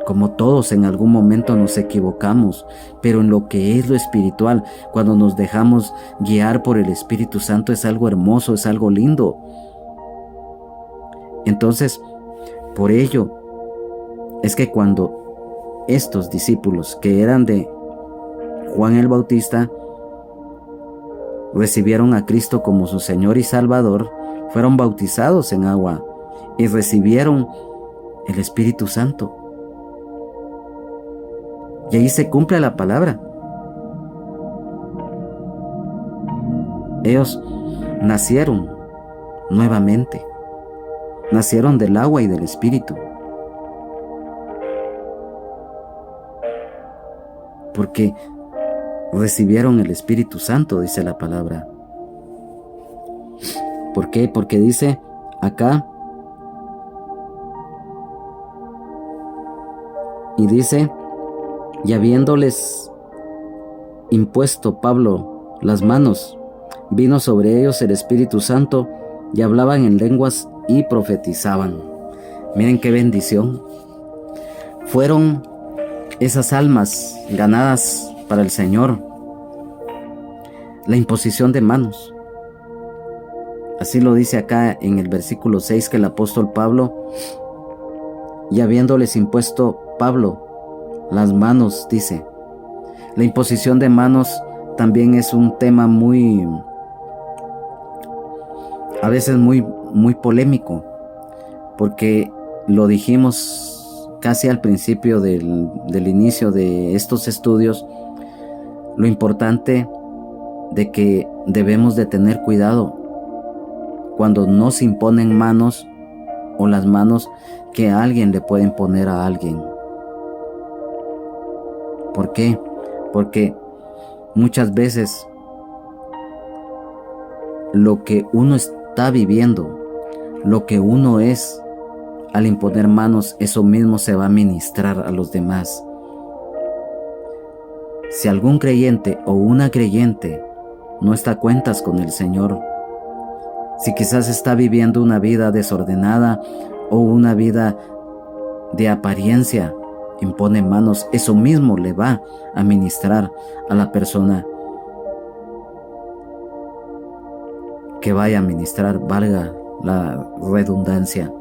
como todos en algún momento nos equivocamos, pero en lo que es lo espiritual, cuando nos dejamos guiar por el Espíritu Santo, es algo hermoso, es algo lindo. Entonces, por ello es que cuando estos discípulos que eran de Juan el Bautista recibieron a Cristo como su Señor y Salvador, fueron bautizados en agua y recibieron el Espíritu Santo. Y ahí se cumple la palabra. Ellos nacieron nuevamente. Nacieron del agua y del Espíritu. Porque recibieron el Espíritu Santo, dice la palabra. ¿Por qué? Porque dice acá, y dice, y habiéndoles impuesto Pablo las manos, vino sobre ellos el Espíritu Santo, y hablaban en lenguas y profetizaban. Miren qué bendición. Fueron esas almas ganadas para el Señor. La imposición de manos. Así lo dice acá en el versículo 6 que el apóstol Pablo, y habiéndoles impuesto Pablo las manos, dice. La imposición de manos también es un tema a veces muy polémico, porque lo dijimos casi al principio del inicio de estos estudios, lo importante de que debemos de tener cuidado cuando nos imponen manos o las manos que alguien le puede imponer a alguien. ¿Por qué? Porque muchas veces lo que uno está viviendo, lo que uno es, al imponer manos, eso mismo se va a ministrar a los demás. Si algún creyente o una creyente no está a cuentas con el Señor, si quizás está viviendo una vida desordenada o una vida de apariencia, impone manos, eso mismo le va a ministrar a la persona que vaya a ministrar, valga la redundancia.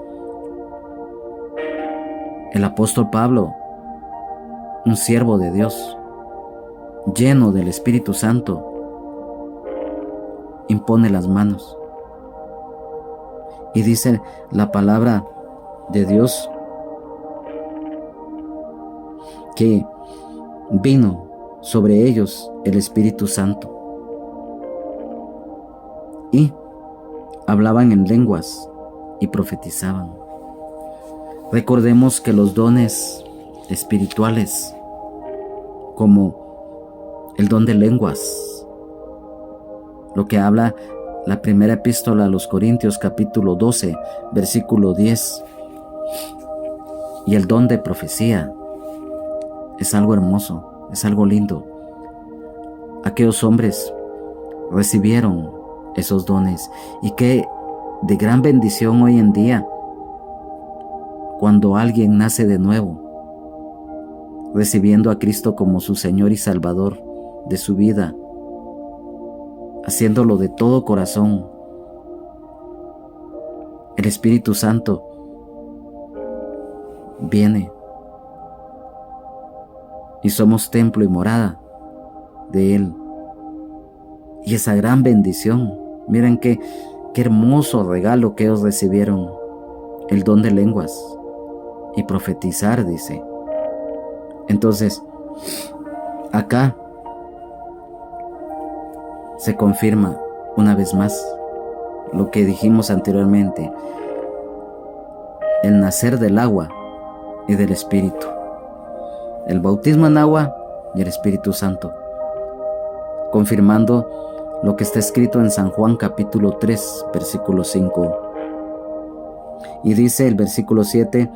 El apóstol Pablo, un siervo de Dios, lleno del Espíritu Santo, impone las manos. Y dice la palabra de Dios que vino sobre ellos el Espíritu Santo y hablaban en lenguas y profetizaban. Recordemos que los dones espirituales, como el don de lenguas, lo que habla la primera epístola a los Corintios capítulo 12 versículo 10, y el don de profecía, es algo hermoso, es algo lindo. Aquellos hombres recibieron esos dones, y qué de gran bendición hoy en día cuando alguien nace de nuevo, recibiendo a Cristo como su Señor y Salvador de su vida, haciéndolo de todo corazón. El Espíritu Santo viene y somos templo y morada de Él. Y esa gran bendición, miren qué hermoso regalo que ellos recibieron, el don de lenguas y profetizar, dice. Entonces, acá se confirma una vez más lo que dijimos anteriormente, el nacer del agua y del Espíritu, el bautismo en agua y el Espíritu Santo, confirmando lo que está escrito en San Juan capítulo 3, versículo 5. Y dice el versículo 7,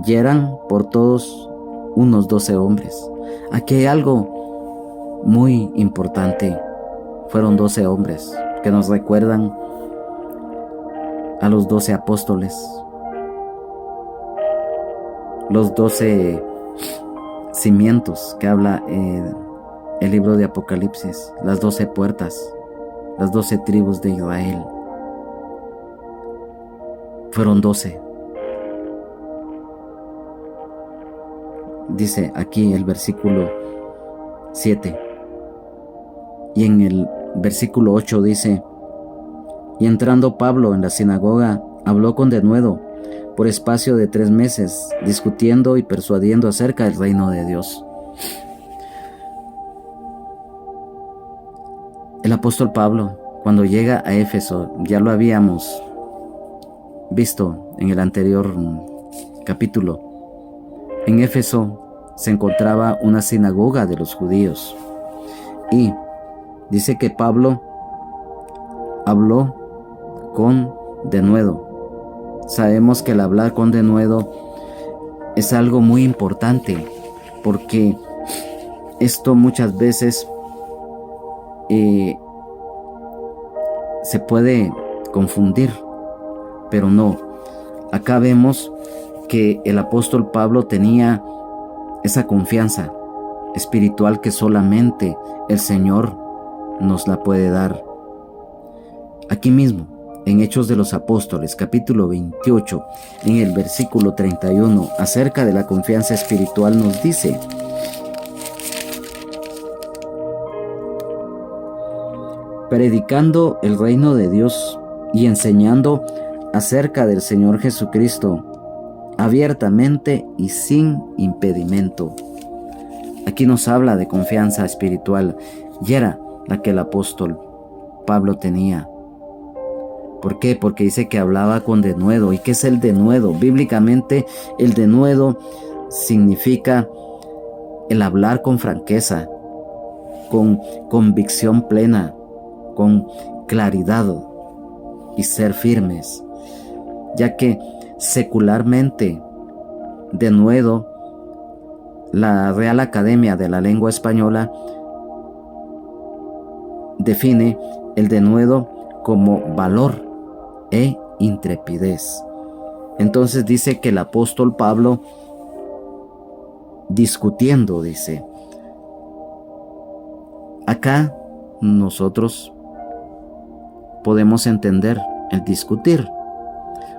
y eran por todos unos 12 hombres. Aquí hay algo muy importante. Fueron 12 hombres que nos recuerdan a los 12 apóstoles, los 12 cimientos que habla el libro de Apocalipsis, las 12 puertas, las 12 tribus de Israel. Fueron 12. Dice aquí el versículo 7. Y en el versículo 8 dice, y entrando Pablo en la sinagoga, habló con denuedo por espacio de 3 meses, discutiendo y persuadiendo acerca del reino de Dios. El apóstol Pablo, cuando llega a Éfeso, ya lo habíamos visto en el anterior capítulo. En Éfeso se encontraba una sinagoga de los judíos y dice que Pablo habló con denuedo. Sabemos que el hablar con denuedo es algo muy importante, porque esto muchas veces se puede confundir, pero no. Acá vemos que el apóstol Pablo tenía esa confianza espiritual que solamente el Señor nos la puede dar. Aquí mismo, en Hechos de los Apóstoles, capítulo 28, en el versículo 31, acerca de la confianza espiritual nos dice: predicando el reino de Dios y enseñando acerca del Señor Jesucristo, abiertamente y sin impedimento. Aquí nos habla de confianza espiritual, y era la que el apóstol Pablo tenía. ¿Por qué? Porque dice que hablaba con denuedo. ¿Y qué es el denuedo? Bíblicamente, el denuedo significa el hablar con franqueza, con convicción plena, con claridad y ser firmes, ya que secularmente, denuedo, la Real Academia de la Lengua Española define el denuedo como valor e intrepidez. Entonces dice que el apóstol Pablo, discutiendo, dice, acá nosotros podemos entender el discutir.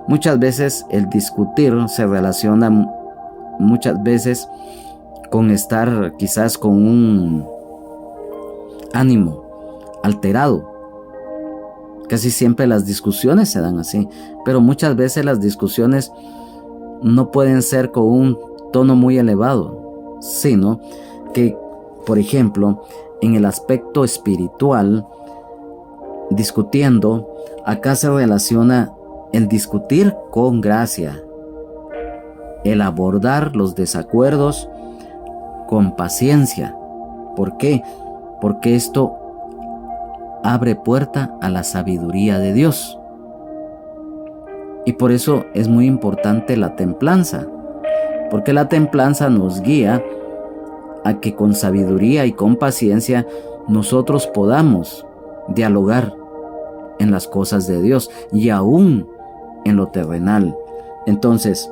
Muchas veces el discutir se relaciona muchas veces con estar quizás con un ánimo alterado. Casi siempre las discusiones se dan así, pero muchas veces las discusiones no pueden ser con un tono muy elevado, sino que, por ejemplo, en el aspecto espiritual, discutiendo, acá se relaciona el discutir con gracia, el abordar los desacuerdos con paciencia. ¿Por qué? Porque esto abre puerta a la sabiduría de Dios. Y por eso es muy importante la templanza, porque la templanza nos guía a que con sabiduría y con paciencia nosotros podamos dialogar en las cosas de Dios y aún en lo terrenal. Entonces,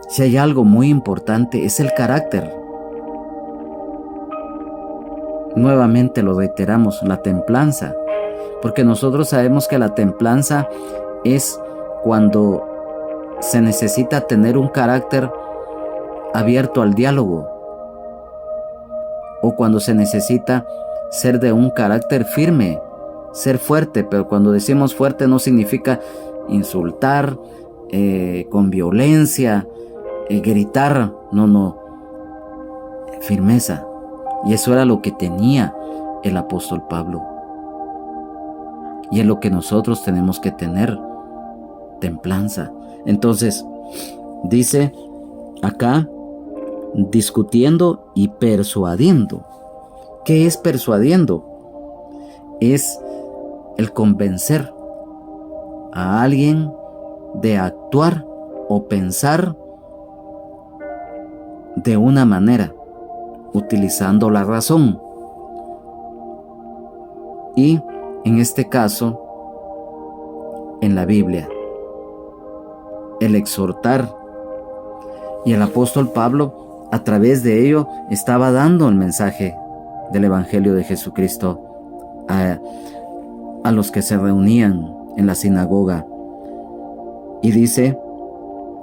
si hay algo muy importante, es el carácter. Nuevamente lo reiteramos, la templanza, porque nosotros sabemos que la templanza es cuando se necesita tener un carácter abierto al diálogo, o cuando se necesita ser de un carácter firme, ser fuerte. Pero cuando decimos fuerte no significa insultar con violencia, gritar, no, firmeza. Y eso era lo que tenía el apóstol Pablo, y es lo que nosotros tenemos que tener, templanza. Entonces dice acá, discutiendo y persuadiendo. ¿Qué es persuadiendo? Es el convencer a alguien de actuar o pensar de una manera, utilizando la razón. Y en este caso, en la Biblia, el exhortar. Y el apóstol Pablo, a través de ello, estaba dando el mensaje del Evangelio de Jesucristo a los que se reunían en la sinagoga. Y dice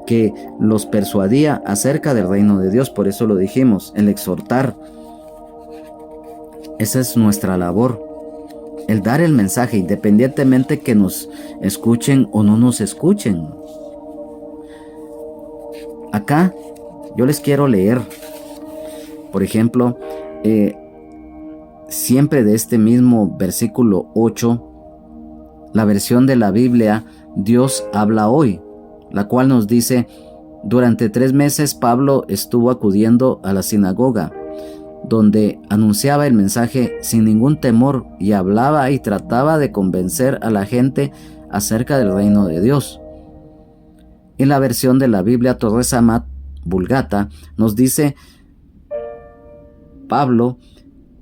que los persuadía acerca del reino de Dios. Por eso lo dijimos, el exhortar. Esa es nuestra labor, el dar el mensaje, independientemente que nos escuchen o no nos escuchen. Acá yo les quiero leer, por ejemplo, siempre de este mismo versículo 8, la versión de la Biblia Dios habla hoy, la cual nos dice: durante 3 meses Pablo estuvo acudiendo a la sinagoga, donde anunciaba el mensaje sin ningún temor y hablaba y trataba de convencer a la gente acerca del reino de Dios. En la versión de la Biblia Torres Amat Vulgata nos dice: Pablo,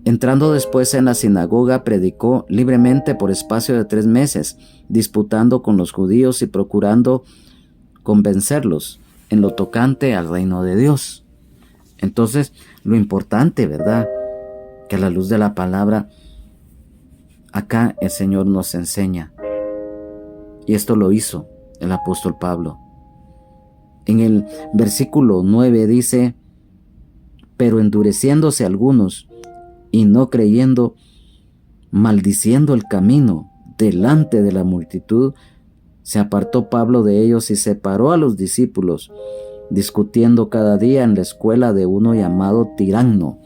entrando después en la sinagoga, predicó libremente por espacio de 3 meses, disputando con los judíos y procurando convencerlos en lo tocante al reino de Dios. Entonces, lo importante, ¿verdad?, que a la luz de la palabra, acá el Señor nos enseña. Y esto lo hizo el apóstol Pablo. En el versículo 9 dice: pero endureciéndose algunos y no creyendo, maldiciendo el camino delante de la multitud, se apartó Pablo de ellos y separó a los discípulos, discutiendo cada día en la escuela de uno llamado Tiranno.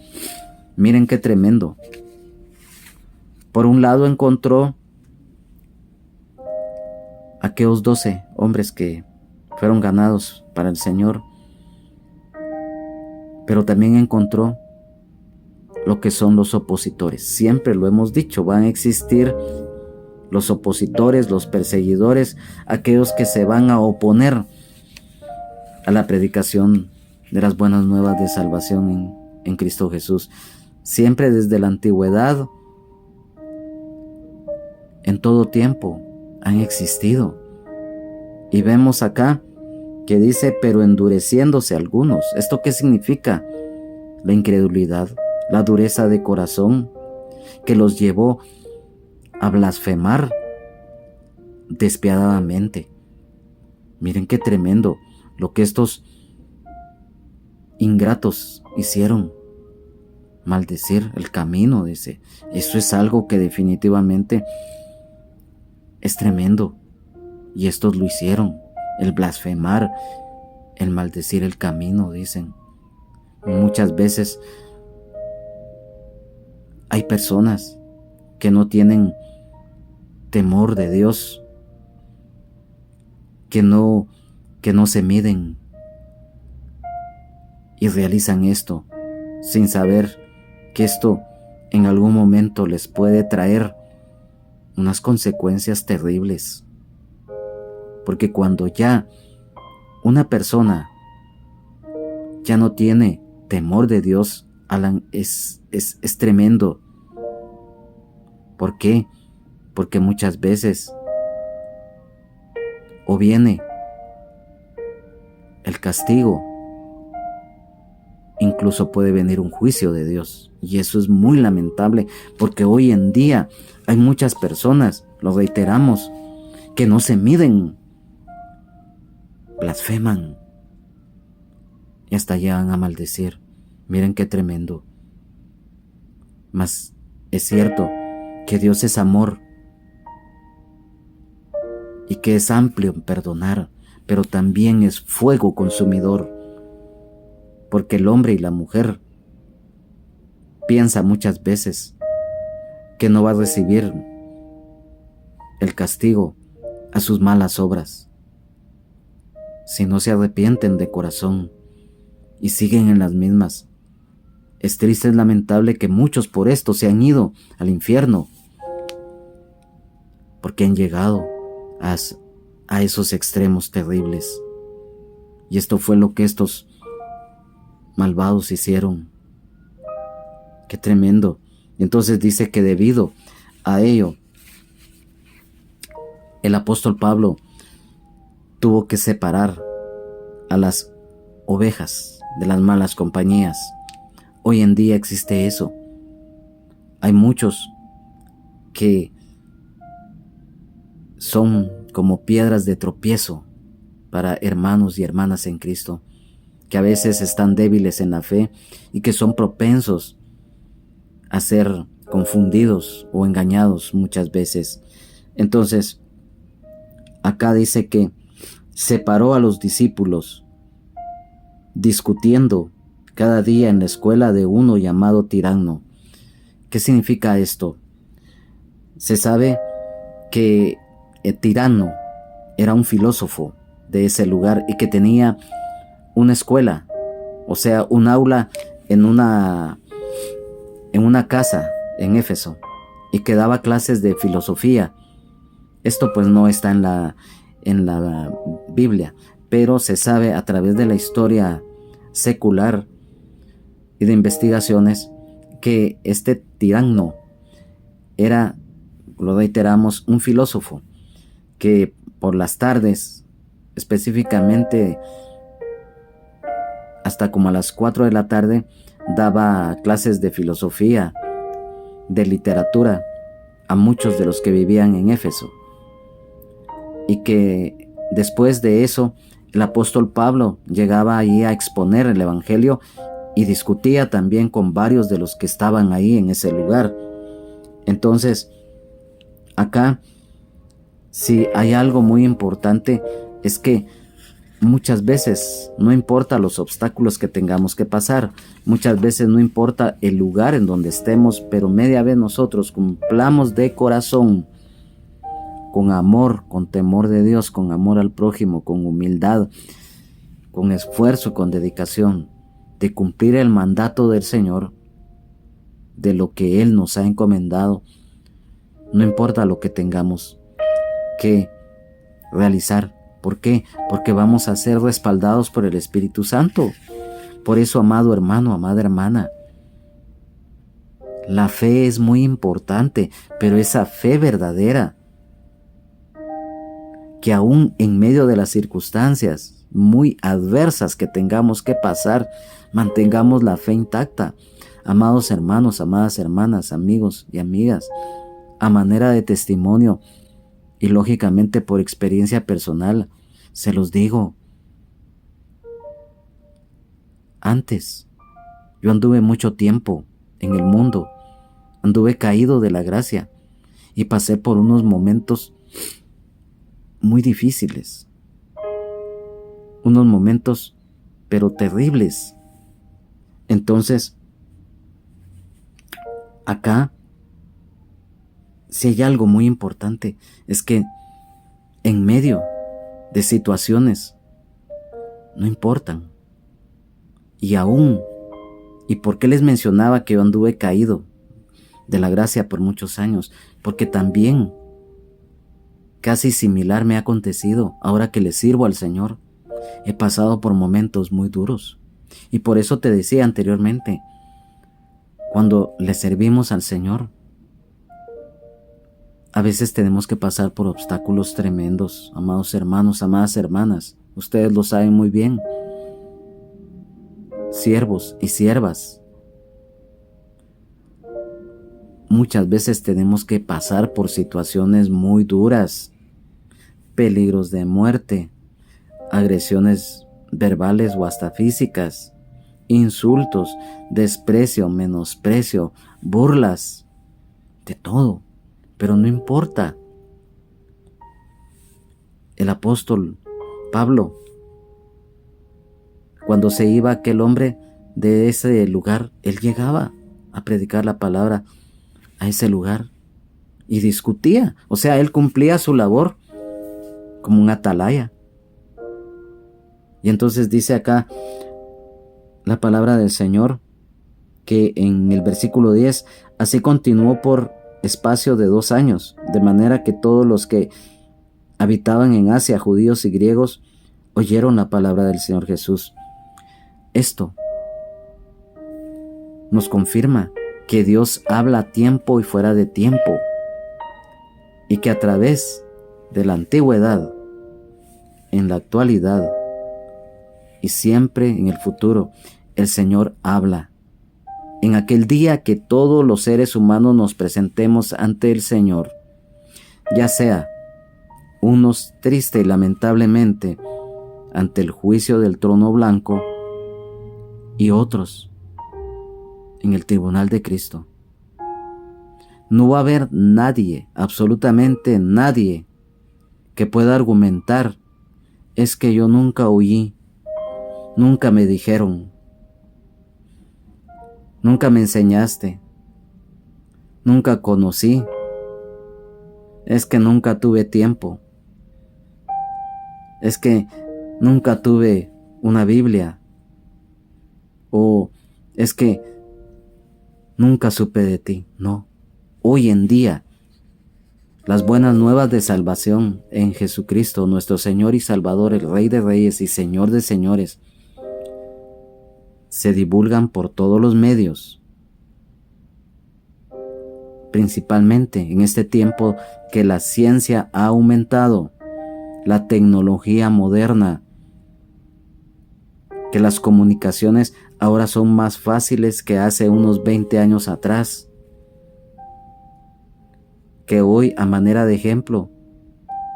Miren qué tremendo. Por un lado encontró aquellos 12 hombres que fueron ganados para el Señor, pero también encontró lo que son los opositores. Siempre lo hemos dicho, van a existir los opositores, los perseguidores, aquellos que se van a oponer a la predicación de las buenas nuevas de salvación en Cristo Jesús. Siempre desde la antigüedad, en todo tiempo, han existido. Y vemos acá que dice: pero endureciéndose algunos. ¿Esto qué significa? La incredulidad, la dureza de corazón que los llevó a blasfemar despiadadamente. Miren qué tremendo lo que estos ingratos hicieron. Maldecir el camino, dice. Eso es algo que definitivamente es tremendo. Y estos lo hicieron. El blasfemar, el maldecir el camino, dicen. Muchas veces hay personas que no tienen temor de Dios, que no se miden y realizan esto sin saber que esto en algún momento les puede traer unas consecuencias terribles. Porque cuando ya una persona ya no tiene temor de Dios, Alan, es tremendo. ¿Por qué? Porque muchas veces o viene el castigo, incluso puede venir un juicio de Dios. Y eso es muy lamentable, porque hoy en día hay muchas personas, lo reiteramos, que no se miden, blasfeman y hasta llegan a maldecir. Miren qué tremendo. Mas es cierto que Dios es amor y que es amplio en perdonar, pero también es fuego consumidor, porque el hombre y la mujer piensa muchas veces que no va a recibir el castigo a sus malas obras, si no se arrepienten de corazón y siguen en las mismas. Es triste, es lamentable que muchos por esto se han ido al infierno, porque han llegado a esos extremos terribles. Y esto fue lo que estos malvados hicieron. Qué tremendo. Y entonces dice que debido a ello, el apóstol Pablo tuvo que separar a las ovejas de las malas compañías. Hoy en día existe eso. Hay muchos que son como piedras de tropiezo para hermanos y hermanas en Cristo, que a veces están débiles en la fe y que son propensos a ser confundidos o engañados muchas veces. Entonces, acá dice que separó a los discípulos, discutiendo cada día en la escuela de uno llamado Tiranno. ¿Qué significa esto? Se sabe que Tiranno era un filósofo de ese lugar y que tenía una escuela, o sea, un aula en una casa en Éfeso, y que daba clases de filosofía. Esto pues no está en la Biblia, pero se sabe a través de la historia secular y de investigaciones que este Tiranno era, lo reiteramos, un filósofo que por las tardes, específicamente hasta como a las 4 de la tarde, daba clases de filosofía, de literatura a muchos de los que vivían en Éfeso. Y que después de eso el apóstol Pablo llegaba ahí a exponer el evangelio y discutía también con varios de los que estaban ahí en ese lugar. Entonces, acá si hay algo muy importante, es que muchas veces no importa los obstáculos que tengamos que pasar, muchas veces no importa el lugar en donde estemos, pero media vez nosotros cumplamos de corazón, con amor, con temor de Dios, con amor al prójimo, con humildad, con esfuerzo, con dedicación, de cumplir el mandato del Señor, de lo que Él nos ha encomendado. No importa lo que tengamos que realizar. ¿Por qué? Porque vamos a ser respaldados por el Espíritu Santo. Por eso, amado hermano, amada hermana, la fe es muy importante, pero esa fe verdadera, que aún en medio de las circunstancias muy adversas que tengamos que pasar, mantengamos la fe intacta. Amados hermanos, amadas hermanas, amigos y amigas, a manera de testimonio y lógicamente por experiencia personal, se los digo. Antes, yo anduve mucho tiempo en el mundo, anduve caído de la gracia y pasé por unos momentos muy difíciles, unos momentos pero terribles. Entonces, acá, si hay algo muy importante, es que en medio de situaciones no importan. Y aún, ¿y por qué les mencionaba que yo anduve caído de la gracia por muchos años? Porque también casi similar me ha acontecido ahora que le sirvo al Señor. He pasado por momentos muy duros. Y por eso te decía anteriormente, cuando le servimos al Señor, a veces tenemos que pasar por obstáculos tremendos, amados hermanos, amadas hermanas. Ustedes lo saben muy bien. Siervos y siervas. Muchas veces tenemos que pasar por situaciones muy duras, peligros de muerte, agresiones verbales o hasta físicas, insultos, desprecio, menosprecio, burlas, de todo. Pero no importa. El apóstol Pablo, cuando se iba aquel hombre de ese lugar, él llegaba a predicar la palabra a ese lugar y discutía. O sea, él cumplía su labor como un atalaya. Y entonces dice acá la palabra del Señor que en el versículo 10, así continuó por espacio de 2 años, de manera que todos los que habitaban en Asia, judíos y griegos, oyeron la palabra del Señor Jesús. Esto nos confirma que Dios habla a tiempo y fuera de tiempo, y que a través de la antigüedad, en la actualidad y siempre en el futuro, el Señor habla. En aquel día que todos los seres humanos nos presentemos ante el Señor, ya sea unos triste y lamentablemente ante el juicio del trono blanco y otros en el tribunal de Cristo, no va a haber nadie, absolutamente nadie, que pueda argumentar: es que yo nunca oí, nunca me dijeron, nunca me enseñaste, nunca conocí, es que nunca tuve tiempo, es que nunca tuve una Biblia, o es que nunca supe de ti. No, hoy en día las buenas nuevas de salvación en Jesucristo, nuestro Señor y Salvador, el Rey de Reyes y Señor de Señores, se divulgan por todos los medios, principalmente en este tiempo que la ciencia ha aumentado, la tecnología moderna, que las comunicaciones ahora son más fáciles que hace unos 20 años atrás, que hoy, a manera de ejemplo,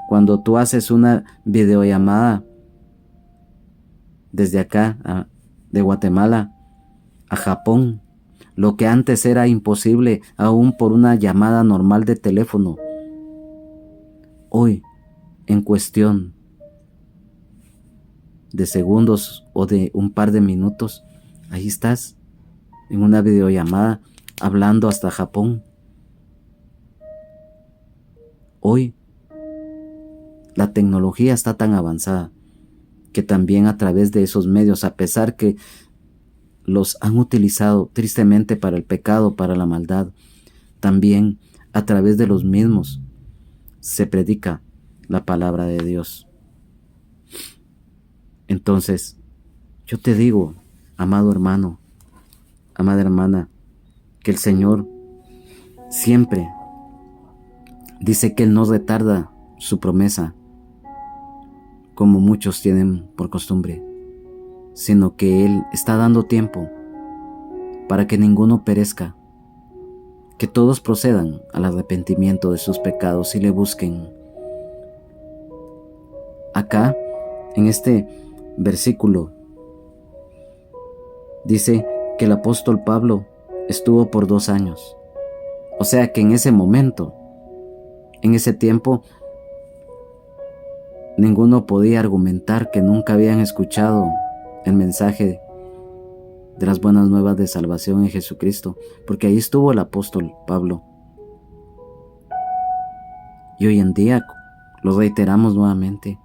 cuando tú haces una videollamada desde acá, de Guatemala a Japón, lo que antes era imposible aún por una llamada normal de teléfono, hoy, en cuestión de segundos o de un par de minutos, ahí estás en una videollamada hablando hasta Japón. Hoy la tecnología está tan avanzada que también a través de esos medios, a pesar que los han utilizado tristemente para el pecado, para la maldad, también a través de los mismos se predica la palabra de Dios. Entonces, yo te digo, amado hermano, amada hermana, que el Señor siempre dice que Él no retarda su promesa, como muchos tienen por costumbre, sino que Él está dando tiempo para que ninguno perezca, que todos procedan al arrepentimiento de sus pecados y le busquen. Acá, en este versículo, dice que el apóstol Pablo estuvo por 2 años. O sea que en ese momento, en ese tiempo, ninguno podía argumentar que nunca habían escuchado el mensaje de las buenas nuevas de salvación en Jesucristo, porque ahí estuvo el apóstol Pablo. Y hoy en día lo reiteramos nuevamente.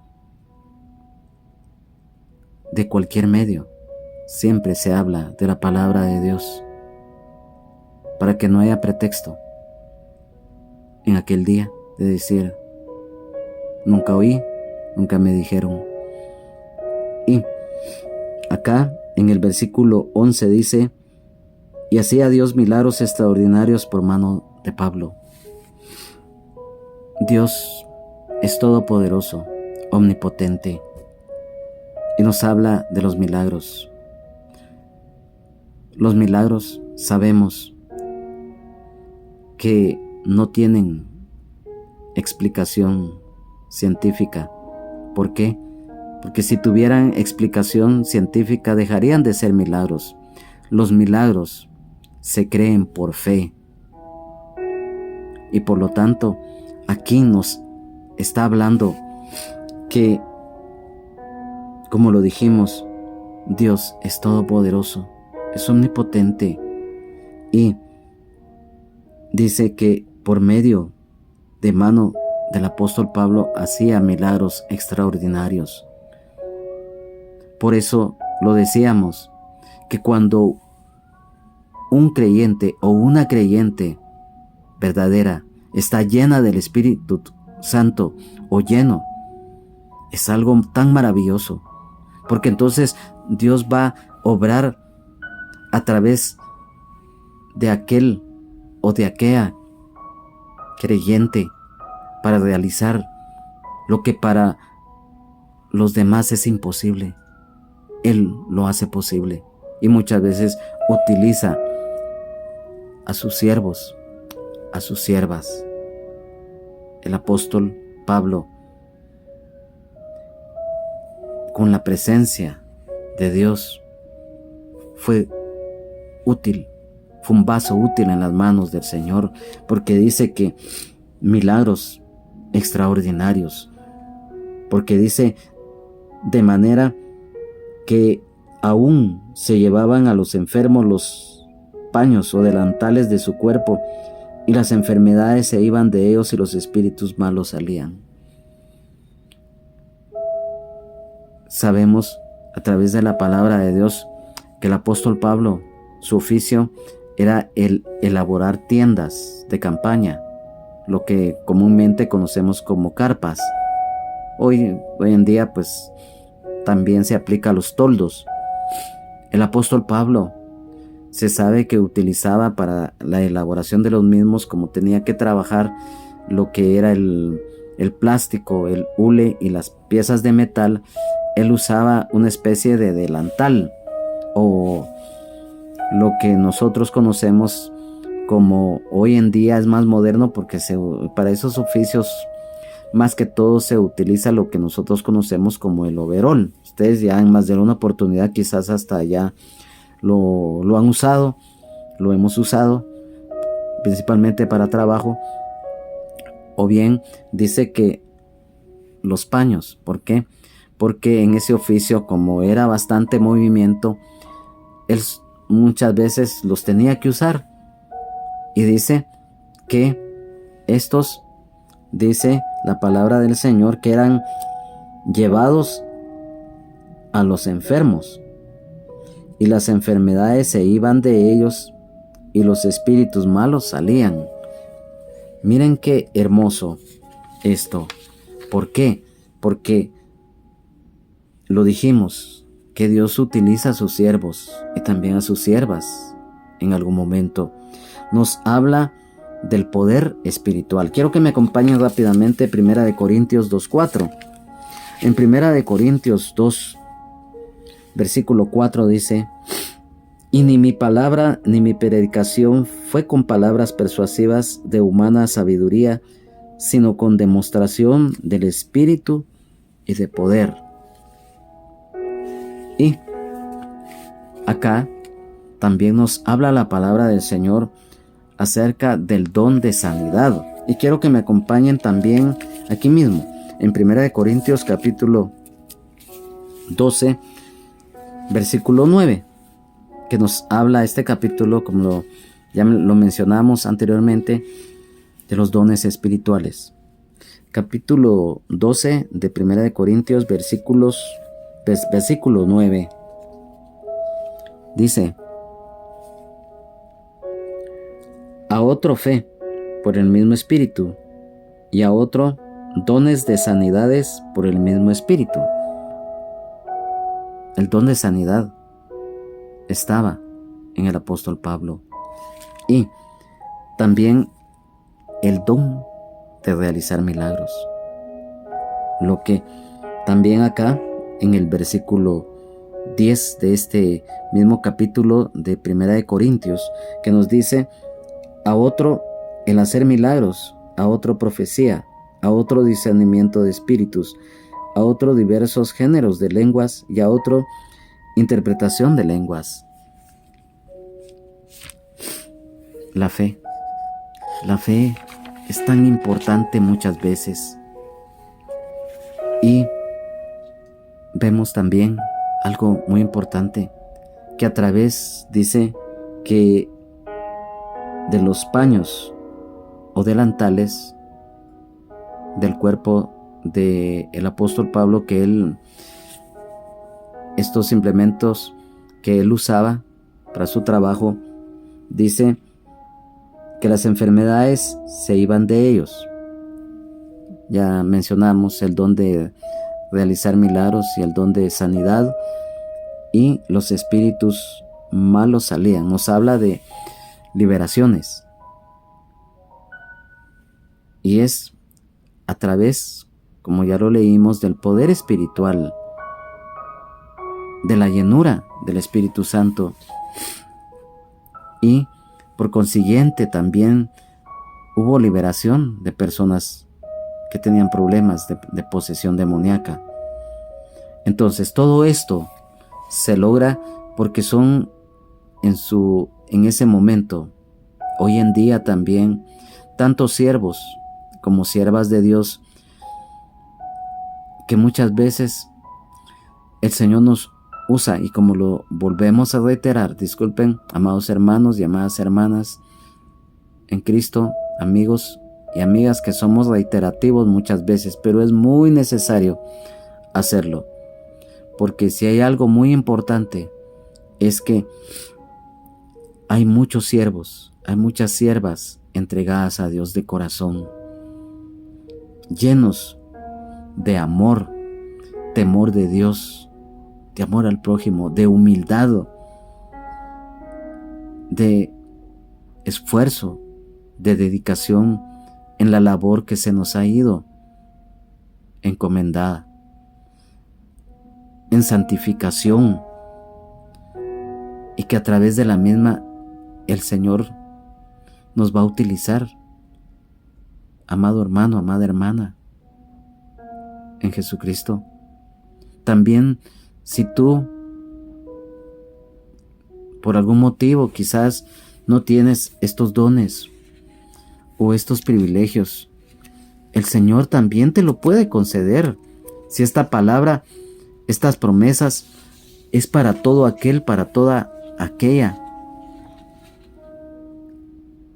De cualquier medio, siempre se habla de la palabra de Dios, para que no haya pretexto en aquel día de decir: nunca oí, nunca me dijeron. Y acá en el versículo 11 dice: y hacía Dios milagros extraordinarios por mano de Pablo. Dios es todopoderoso, omnipotente, y nos habla de los milagros. Los milagros sabemos que no tienen explicación científica. ¿Por qué? porque si tuvieran explicación científica dejarían de ser milagros. Los milagros se creen por fe. Y por lo tanto, aquí nos está hablando que, como lo dijimos, Dios es todopoderoso, es omnipotente, y dice que por medio de mano del apóstol Pablo hacía milagros extraordinarios. Por eso lo decíamos, que cuando un creyente o una creyente verdadera está llena del Espíritu Santo o lleno, es algo tan maravilloso, porque entonces Dios va a obrar a través de aquel o de aquella creyente para realizar lo que para los demás es imposible. Él lo hace posible, y muchas veces utiliza a sus siervos, a sus siervas. El apóstol Pablo, con la presencia de Dios, fue útil, fue un vaso útil en las manos del Señor, porque dice que milagros extraordinarios, porque dice de manera que aún se llevaban a los enfermos los paños o delantales de su cuerpo, y las enfermedades se iban de ellos y los espíritus malos salían. Sabemos a través de la palabra de Dios que el apóstol Pablo, su oficio era el elaborar tiendas de campaña, lo que comúnmente conocemos como carpas. Hoy en día pues también se aplica a los toldos. El apóstol Pablo se sabe que utilizaba para la elaboración de los mismos, como tenía que trabajar lo que era el plástico, el hule y las piezas de metal, él usaba una especie de delantal, o lo que nosotros conocemos como hoy en día es más moderno, porque para esos oficios más que todo se utiliza lo que nosotros conocemos como el overol. Ustedes ya en más de una oportunidad quizás hasta ya lo han usado, lo hemos usado principalmente para trabajo. O bien dice que los paños, ¿por qué? Porque en ese oficio, como era bastante movimiento, él muchas veces los tenía que usar. Y dice que estos, dice la palabra del Señor, que eran llevados a los enfermos, y las enfermedades se iban de ellos y los espíritus malos salían. Miren qué hermoso esto. ¿Por qué? Porque lo dijimos, que Dios utiliza a sus siervos y también a sus siervas en algún momento. Nos habla del poder espiritual. Quiero que me acompañen rápidamente 1 Corintios 2:4. En 1 Corintios 2, versículo 4 dice: y ni mi palabra ni mi predicación fue con palabras persuasivas de humana sabiduría, sino con demostración del Espíritu y de poder. Y acá también nos habla la palabra del Señor acerca del don de sanidad. Y quiero que me acompañen también aquí mismo, en 1 Corintios capítulo 12, versículo 9, que nos habla este capítulo, como ya lo mencionamos anteriormente, de los dones espirituales. Capítulo 12 de 1 Corintios, versículo 9, dice: a otro fe por el mismo Espíritu, y a otro dones de sanidades por el mismo Espíritu. El don de sanidad estaba en el apóstol Pablo, y también el don de realizar milagros, lo que también acá en el versículo 10 de este mismo capítulo de 1 Corintios, que nos dice: a otro el hacer milagros, a otro profecía, a otro discernimiento de espíritus, a otro diversos géneros de lenguas y a otro interpretación de lenguas. La fe es tan importante muchas veces. Y vemos también algo muy importante, que a través, dice, que de los paños o delantales del cuerpo del apóstol Pablo, que estos implementos que él usaba para su trabajo, dice que las enfermedades se iban de ellos. Ya mencionamos el don de realizar milagros y el don de sanidad, y los espíritus malos salían. Nos habla de liberaciones, y es a través, como ya lo leímos, del poder espiritual, de la llenura del Espíritu Santo, y por consiguiente también hubo liberación de personas que tenían problemas de posesión demoníaca. Entonces todo esto se logra porque son en ese momento, hoy en día también, tantos siervos como siervas de Dios, que muchas veces el Señor nos usa, y como lo volvemos a reiterar, disculpen, amados hermanos y amadas hermanas en Cristo, amigos y amigas, que somos reiterativos muchas veces, pero es muy necesario hacerlo, porque si hay algo muy importante es que hay muchos siervos, hay muchas siervas entregadas a Dios de corazón, llenos de amor, temor de Dios, de amor al prójimo, de humildad, de esfuerzo, de dedicación en la labor que se nos ha ido encomendada, en santificación, y que a través de la misma el Señor nos va a utilizar. Amado hermano, amada hermana en Jesucristo, también si tú por algún motivo quizás no tienes estos dones o estos privilegios, el Señor también te lo puede conceder. Si esta palabra, estas promesas, es para todo aquel, para toda aquella,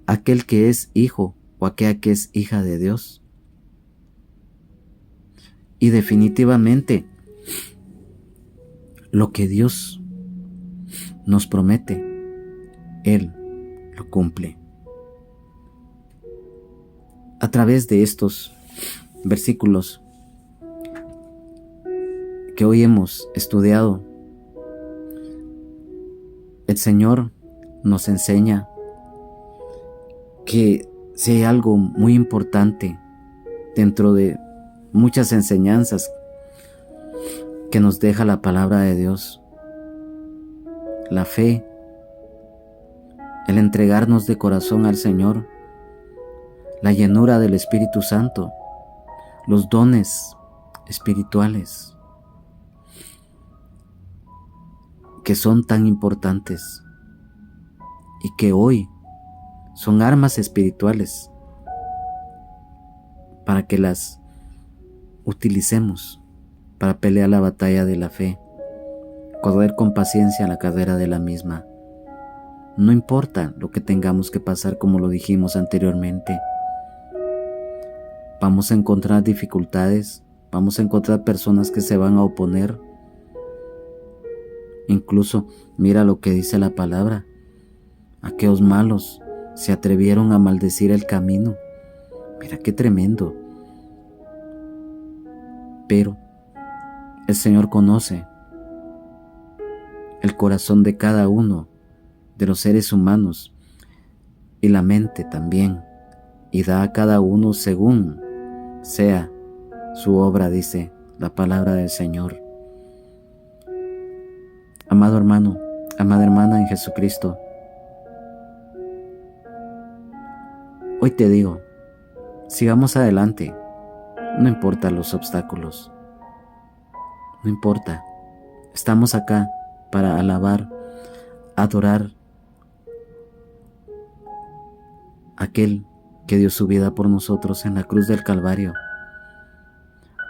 aquel que es hijo o aquella que es hija de Dios. Y definitivamente, lo que Dios nos promete, Él lo cumple. A través de estos versículos que hoy hemos estudiado, el Señor nos enseña que si hay algo muy importante dentro de muchas enseñanzas que nos deja la palabra de Dios, la fe, el entregarnos de corazón al Señor, la llenura del Espíritu Santo, los dones espirituales que son tan importantes y que hoy son armas espirituales para que las utilicemos para pelear la batalla de la fe, correr con paciencia la carrera de la misma. No importa lo que tengamos que pasar, como lo dijimos anteriormente. Vamos a encontrar dificultades, vamos a encontrar personas que se van a oponer. Incluso, mira lo que dice la palabra: aquellos malos se atrevieron a maldecir el camino. Mira qué tremendo. Pero el Señor conoce el corazón de cada uno de los seres humanos y la mente también, y da a cada uno según sea su obra, dice la palabra del Señor. Amado hermano, amada hermana en Jesucristo, hoy te digo, sigamos adelante, no importa los obstáculos. No importa. Estamos acá para alabar, adorar a aquel que dio su vida por nosotros en la cruz del Calvario.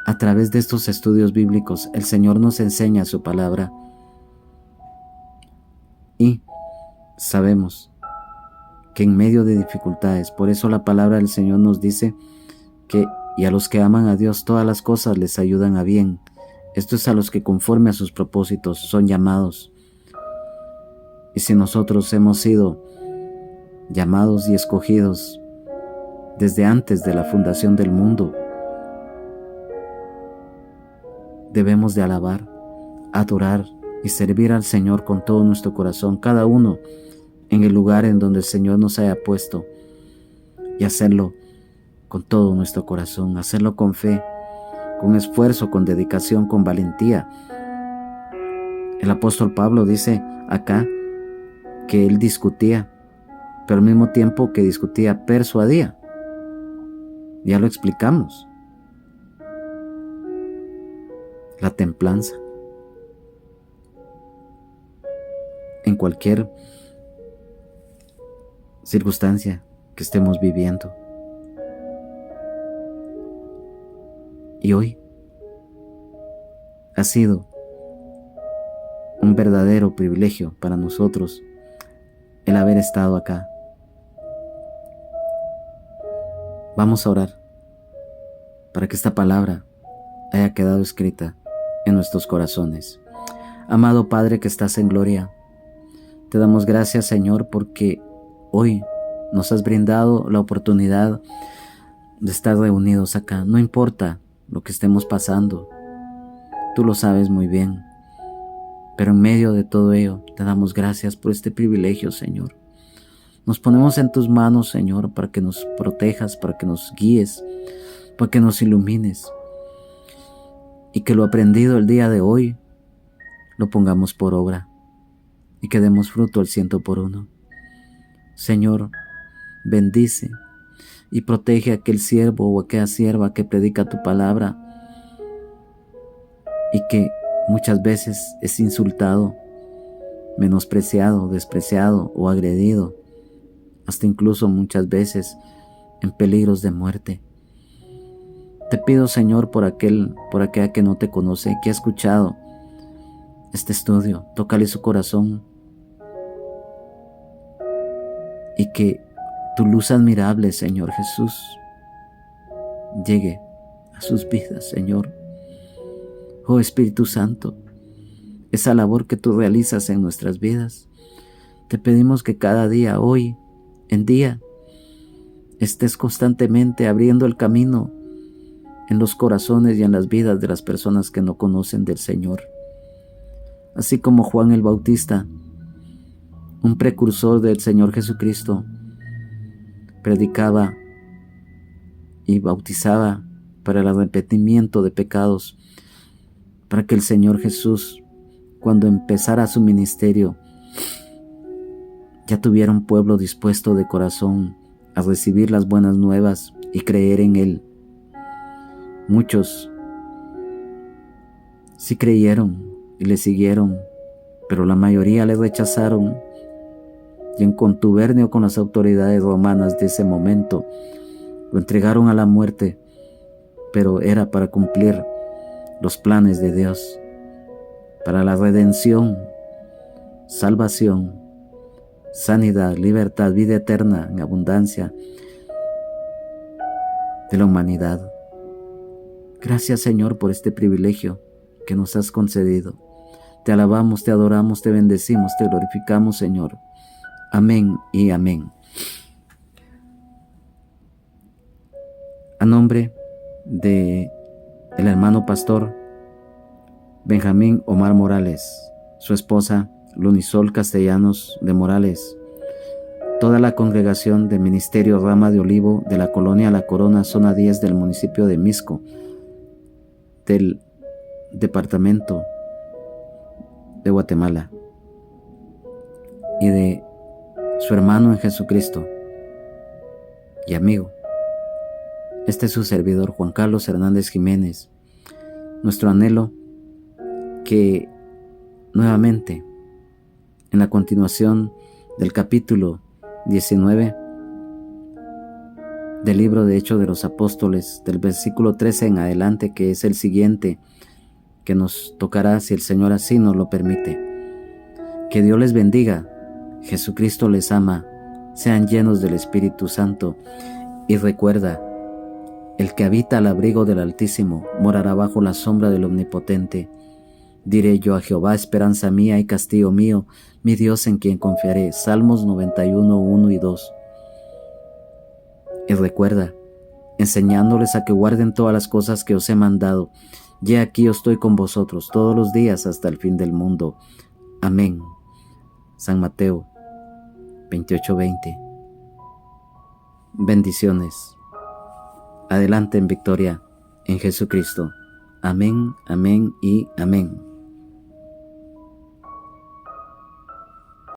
A través de estos estudios bíblicos, el Señor nos enseña su palabra y sabemos que en medio de dificultades, por eso la palabra del Señor nos dice que y a los que aman a Dios todas las cosas les ayudan a bien. Esto es a los que conforme a sus propósitos son llamados. Y si nosotros hemos sido llamados y escogidos desde antes de la fundación del mundo, debemos de alabar, adorar y servir al Señor con todo nuestro corazón, cada uno en el lugar en donde el Señor nos haya puesto, y hacerlo con todo nuestro corazón, hacerlo con fe, con esfuerzo, con dedicación, con valentía. El apóstol Pablo dice acá que él discutía, pero al mismo tiempo que discutía, persuadía. Ya lo explicamos. La templanza. En cualquier circunstancia que estemos viviendo. Y hoy ha sido un verdadero privilegio para nosotros el haber estado acá. Vamos a orar para que esta palabra haya quedado escrita en nuestros corazones. Amado Padre que estás en gloria, te damos gracias, Señor, porque hoy nos has brindado la oportunidad de estar reunidos acá. No importa lo que estemos pasando, tú lo sabes muy bien, pero en medio de todo ello te damos gracias por este privilegio, Señor. Nos ponemos en tus manos, Señor, para que nos protejas, para que nos guíes, para que nos ilumines, y que lo aprendido el día de hoy lo pongamos por obra y que demos fruto al 100%. Señor, bendice y protege a aquel siervo o aquella sierva que predica tu palabra y que muchas veces es insultado, menospreciado, despreciado o agredido, hasta incluso muchas veces en peligros de muerte. Te pido, Señor, por aquella que no te conoce, que ha escuchado este estudio, tócale su corazón y que tu luz admirable, Señor Jesús, llegue a sus vidas, Señor. Oh Espíritu Santo, esa labor que tú realizas en nuestras vidas, te pedimos que cada día, hoy en día, estés constantemente abriendo el camino en los corazones y en las vidas de las personas que no conocen del Señor. Así como Juan el Bautista, un precursor del Señor Jesucristo, predicaba y bautizaba para el arrepentimiento de pecados, para que el Señor Jesús, cuando empezara su ministerio, ya tuviera un pueblo dispuesto de corazón a recibir las buenas nuevas y creer en Él. Muchos sí creyeron y le siguieron, pero la mayoría le rechazaron, y en contubernio con las autoridades romanas de ese momento lo entregaron a la muerte, pero era para cumplir los planes de Dios, para la redención, salvación, sanidad, libertad, vida eterna en abundancia de la humanidad. Gracias, Señor, por este privilegio que nos has concedido. Te alabamos, te adoramos, te bendecimos, te glorificamos, Señor. Amén y amén. A nombre de el hermano pastor Benjamín Omar Morales, su esposa Lunisol Castellanos de Morales, toda la congregación de Ministerio Rama de Olivo de la colonia La Corona, zona 10 del municipio de Mixco, del departamento de Guatemala, y de su hermano en Jesucristo y amigo, este es su servidor Juan Carlos Hernández Jiménez. Nuestro anhelo que nuevamente en la continuación del capítulo 19 del libro de Hechos de los Apóstoles, del versículo 13 en adelante, que es el siguiente que nos tocará si el Señor así nos lo permite. Que Dios les bendiga, Jesucristo les ama, sean llenos del Espíritu Santo y recuerda, el que habita al abrigo del Altísimo morará bajo la sombra del Omnipotente. Diré yo a Jehová, esperanza mía y castillo mío, mi Dios en quien confiaré. Salmos 91, 1 y 2. Y recuerda, enseñándoles a que guarden todas las cosas que os he mandado. Y aquí yo estoy con vosotros todos los días hasta el fin del mundo. Amén. San Mateo 28:20. Bendiciones. Adelante en victoria en Jesucristo. Amén, amén y amén.